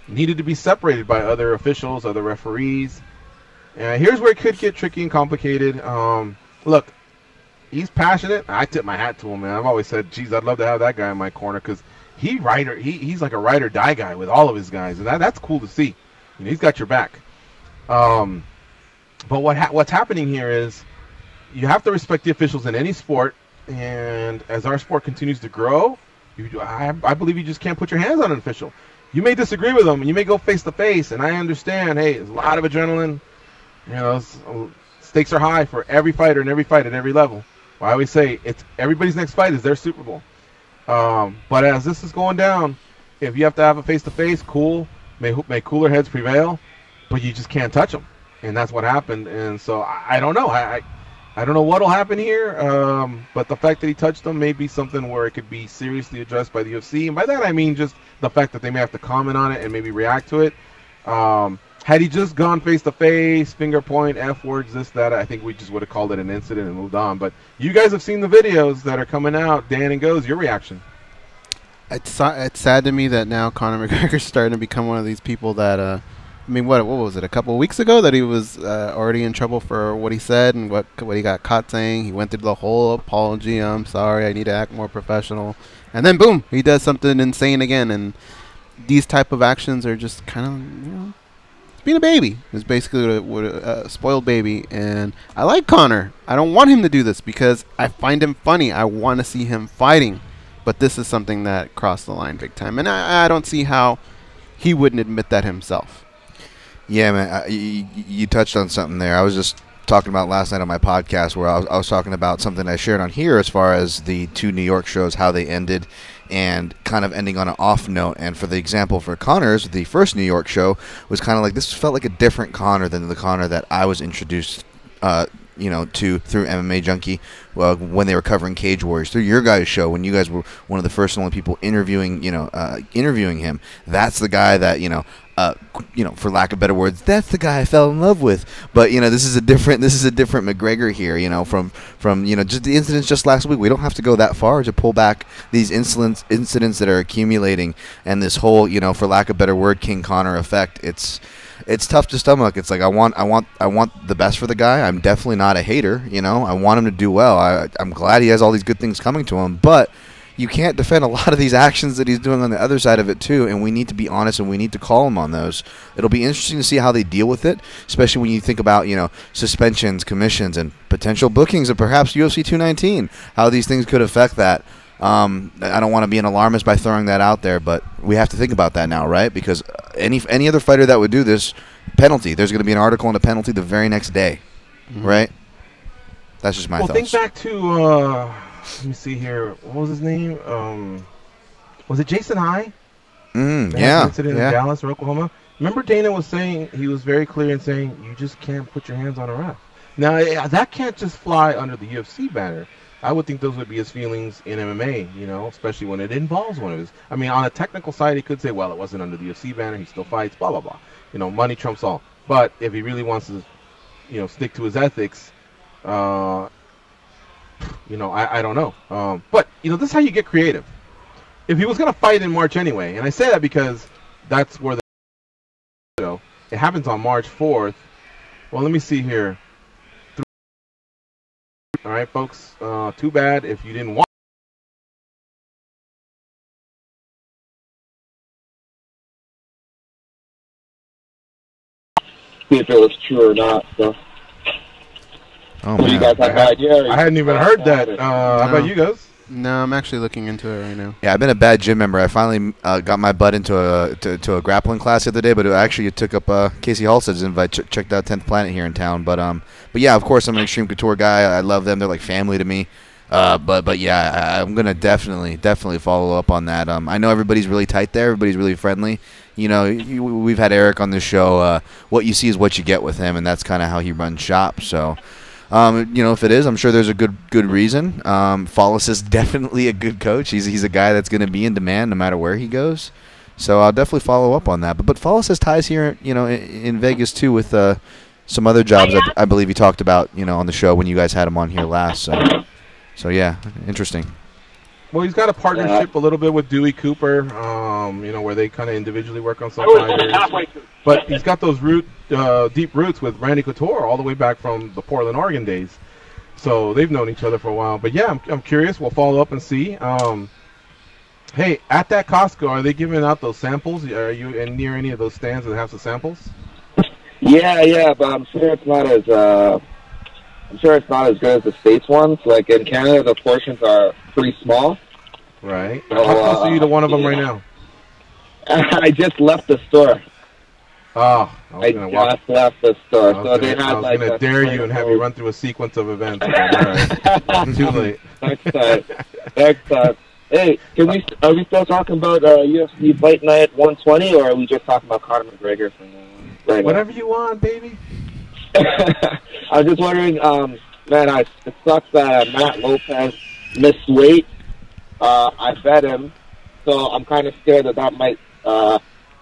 needed to be separated by other officials, other referees. Here's where it could get tricky and complicated. Look, he's passionate. I tip my hat to him, man. I've always said, geez, I'd love to have that guy in my corner, because he's like a ride or die guy with all of his guys, and that's cool to see. He's got your back. But what's happening here is you have to respect the officials in any sport, and as our sport continues to grow, I believe you just can't put your hands on an official. You may disagree with them, and you may go face to face, and I understand, hey, there's a lot of adrenaline. Stakes are high for every fighter and every fight at every level. Well, I always say everybody's next fight is their Super Bowl. But as this is going down, if you have to have a face-to-face, cool, may cooler heads prevail, but you just can't touch them, and that's what happened. And so I don't know. I don't know what will happen here, but the fact that he touched them may be something where it could be seriously addressed by the UFC, and by that I mean just the fact that they may have to comment on it and maybe react to it. Had he just gone face-to-face, finger point, F-words, this, that, I think we just would have called it an incident and moved on. But you guys have seen the videos that are coming out. Dan and Goes, your reaction? It's sad to me that now Conor McGregor's starting to become one of these people that, what was it, a couple of weeks ago that he was already in trouble for what he said and what he got caught saying. He went through the whole apology. I'm sorry, I need to act more professional. And then, boom, he does something insane again. And these type of actions are just kind of, being a baby is basically what a spoiled baby, and I like Conor. I don't want him to do this because I find him funny. I want to see him fighting, but this is something that crossed the line big time, and I don't see how he wouldn't admit that himself. Yeah, man, you touched on something there. I was just talking about last night on my podcast where I was talking about something I shared on here as far as the 2 New York shows, how they ended, and kind of ending on an off note. And for the example for Conor's, the first New York show was kind of like, this felt like a different Conor than the Conor that I was introduced to through MMAjunkie when they were covering Cage Warriors, through your guys' show when you guys were one of the first and only people interviewing him. That's the guy that for lack of better words, that's the guy I fell in love with. But this is a different McGregor here. From just the incidents just last week. We don't have to go that far to pull back these incidents that are accumulating, and this whole for lack of better word, King Conor effect. It's tough to stomach. It's like I want the best for the guy. I'm definitely not a hater. I want him to do well. I'm glad he has all these good things coming to him, but you can't defend a lot of these actions that he's doing on the other side of it too, and we need to be honest and we need to call him on those. It'll be interesting to see how they deal with it, especially when you think about suspensions, commissions, and potential bookings of perhaps UFC 219, how these things could affect that. I don't want to be an alarmist by throwing that out there, but we have to think about that now, right? Because any other fighter that would do this penalty. There's going to be an article on a penalty the very next day, right? That's just my thoughts. Well, think back to let me see here. What was his name? Was it Jason High? Yeah. Incident in Dallas or Oklahoma. Remember Dana was saying, he was very clear in saying, you just can't put your hands on a ref. Now, that can't just fly under the UFC banner. I would think those would be his feelings in MMA, you know, especially when it involves one of his. I mean, on a technical side, he could say, well, it wasn't under the UFC banner. He still fights, blah, blah, blah. You know, money trumps all. But if he really wants to, you know, stick to his ethics, you know, I don't know. But, you know, this is how you get creative. If he was going to fight in March anyway, and I say that because that's where it happens on March 4th. Well, let me see here. All right, folks. Too bad if you didn't want. See if it was true or not. So. Oh, man. You guys have no idea? I hadn't even heard that. How about you guys? No, I'm actually looking into it right now. Yeah, I've been a bad gym member. I finally got my butt into a grappling class the other day, but it took up Casey Halstead's invite. Checked out 10th Planet here in town, but yeah, of course I'm an Extreme Couture guy. I love them. They're like family to me. But yeah, I'm gonna definitely follow up on that. I know everybody's really tight there. Everybody's really friendly. You know, we've had Eric on this show. What you see is what you get with him, and that's kind of how he runs shop. So. You know, if it is, I'm sure there's a good reason. Follis is definitely a good coach. He's a guy that's going to be in demand no matter where he goes. So I'll definitely follow up on that. But Follis has ties here, you know, in Vegas too with some other jobs I believe he talked about, you know, on the show when you guys had him on here last. So yeah, interesting. Well, he's got a partnership a little bit with Dewey Cooper, you know, where they kind of individually work on some fighters. But he's got those deep roots with Randy Couture all the way back from the Portland, Oregon days. So they've known each other for a while. But yeah, I'm curious. We'll follow up and see. Hey, at that Costco, are they giving out those samples? Are you near any of those stands that have some samples? Yeah, but I'm sure it's not as good as the States ones. Like in Canada, the portions are pretty small. Right. So, how close are you to one of them right now? I just left the store. Oh, I just left the store. I was gonna dare you and have you run through a sequence of events. All right. Too late. Next time. Hey, are we still talking about UFC Fight Night 120, or are we just talking about Conor McGregor from right Whatever you want, baby. I was just wondering, man, it sucks that Matt Lopez missed weight. I bet him, so I'm kind of scared that might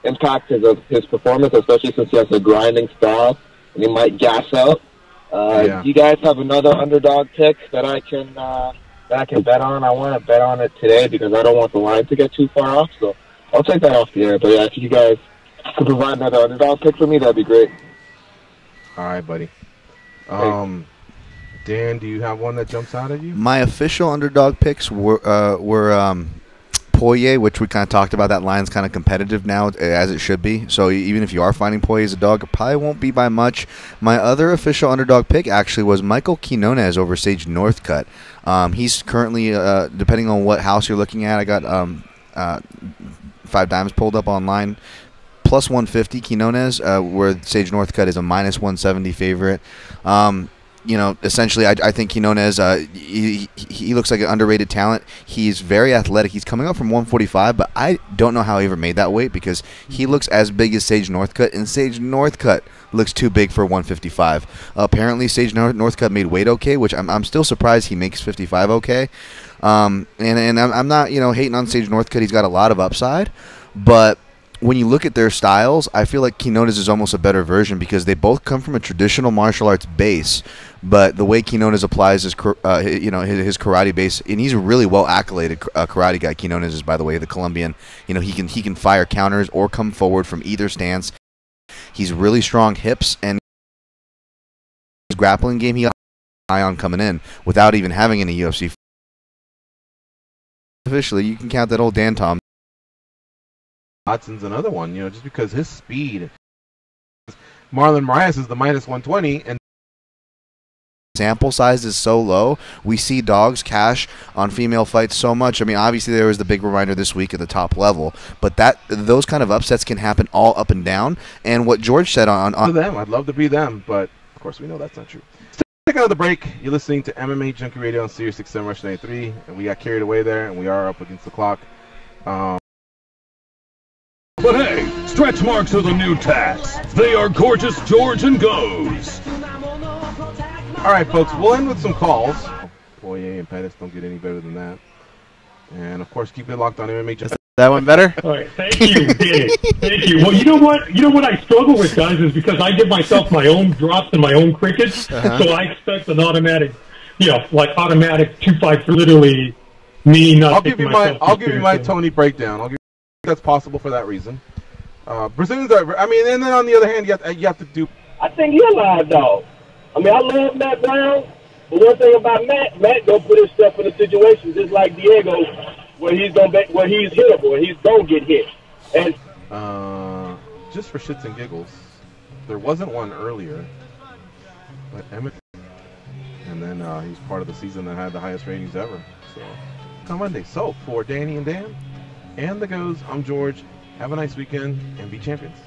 impact his performance, especially since he has a grinding style and he might gas out. Do you guys have another underdog pick that I can bet on? I want to bet on it today because I don't want the line to get too far off. So I'll take that off the air. But yeah, if you guys could provide another underdog pick for me, that'd be great. All right, buddy. Dan, do you have one that jumps out at you? My official underdog picks were Poirier, which we kind of talked about. That line's kind of competitive now, as it should be. So even if you are finding Poirier as a dog, it probably won't be by much. My other official underdog pick actually was Michael Quinones over Sage Northcutt. He's currently, depending on what house you're looking at, I got 5 dimes pulled up online. Plus 150 Quinones, where Sage Northcutt is a minus 170 favorite. You know, essentially, I think Quinones, he looks like an underrated talent. He's very athletic. He's coming up from 145, but I don't know how he ever made that weight because he looks as big as Sage Northcutt, and Sage Northcutt looks too big for 155. Apparently, Sage Northcutt made weight okay, which I'm still surprised he makes 55 okay. And I'm not, you know, hating on Sage Northcutt. He's got a lot of upside, but when you look at their styles, I feel like Quinones is almost a better version because they both come from a traditional martial arts base, but the way Quinones applies his karate base, and he's a really well accoladed karate guy. Quinones is, by the way, the Colombian. You know, he can fire counters or come forward from either stance. He's really strong hips, and his grappling game he got eye on coming in without even having any UFC. Officially, you can count that old Dan Tom. Watson's another one, you know, just because his speed. Marlon Moraes is the minus 120, and sample size is so low, we see dogs cash on female fights so much. I mean, obviously there was the big reminder this week at the top level, but those kind of upsets can happen all up and down. And what George said on them, I'd love to be them, but of course we know that's not true. Take another break. You're listening to MMA Junkie Radio on Sirius XM Rush 93, and we got carried away there, and we are up against the clock. But hey, stretch marks are the new tats. They are Gorgeous George and Goes. All right, folks, we'll end with some calls. Poirier and Pettis don't get any better than that. And, of course, keep it locked on MMA Junkie. That one better? All right, thank you, Danny. Thank you. Well, you know what I struggle with, guys, is because I give myself my own drops and my own crickets, so I expect an automatic, automatic 2 fights for literally me not. I'll give you my Tony breakdown. I'll give you that's possible for that reason. Brazilians are. I mean, and then on the other hand, you have to do. I think you're live, dog. I mean, I love Matt Brown, but one thing about Matt gonna put himself in a situation just like Diego, where he's hittable, where he's gonna get hit. And just for shits and giggles, there wasn't one earlier, but Emmett, and then he's part of the season that had the highest ratings ever. So on Monday. So for Danny and Dan and the Goes, I'm George. Have a nice weekend and be champions.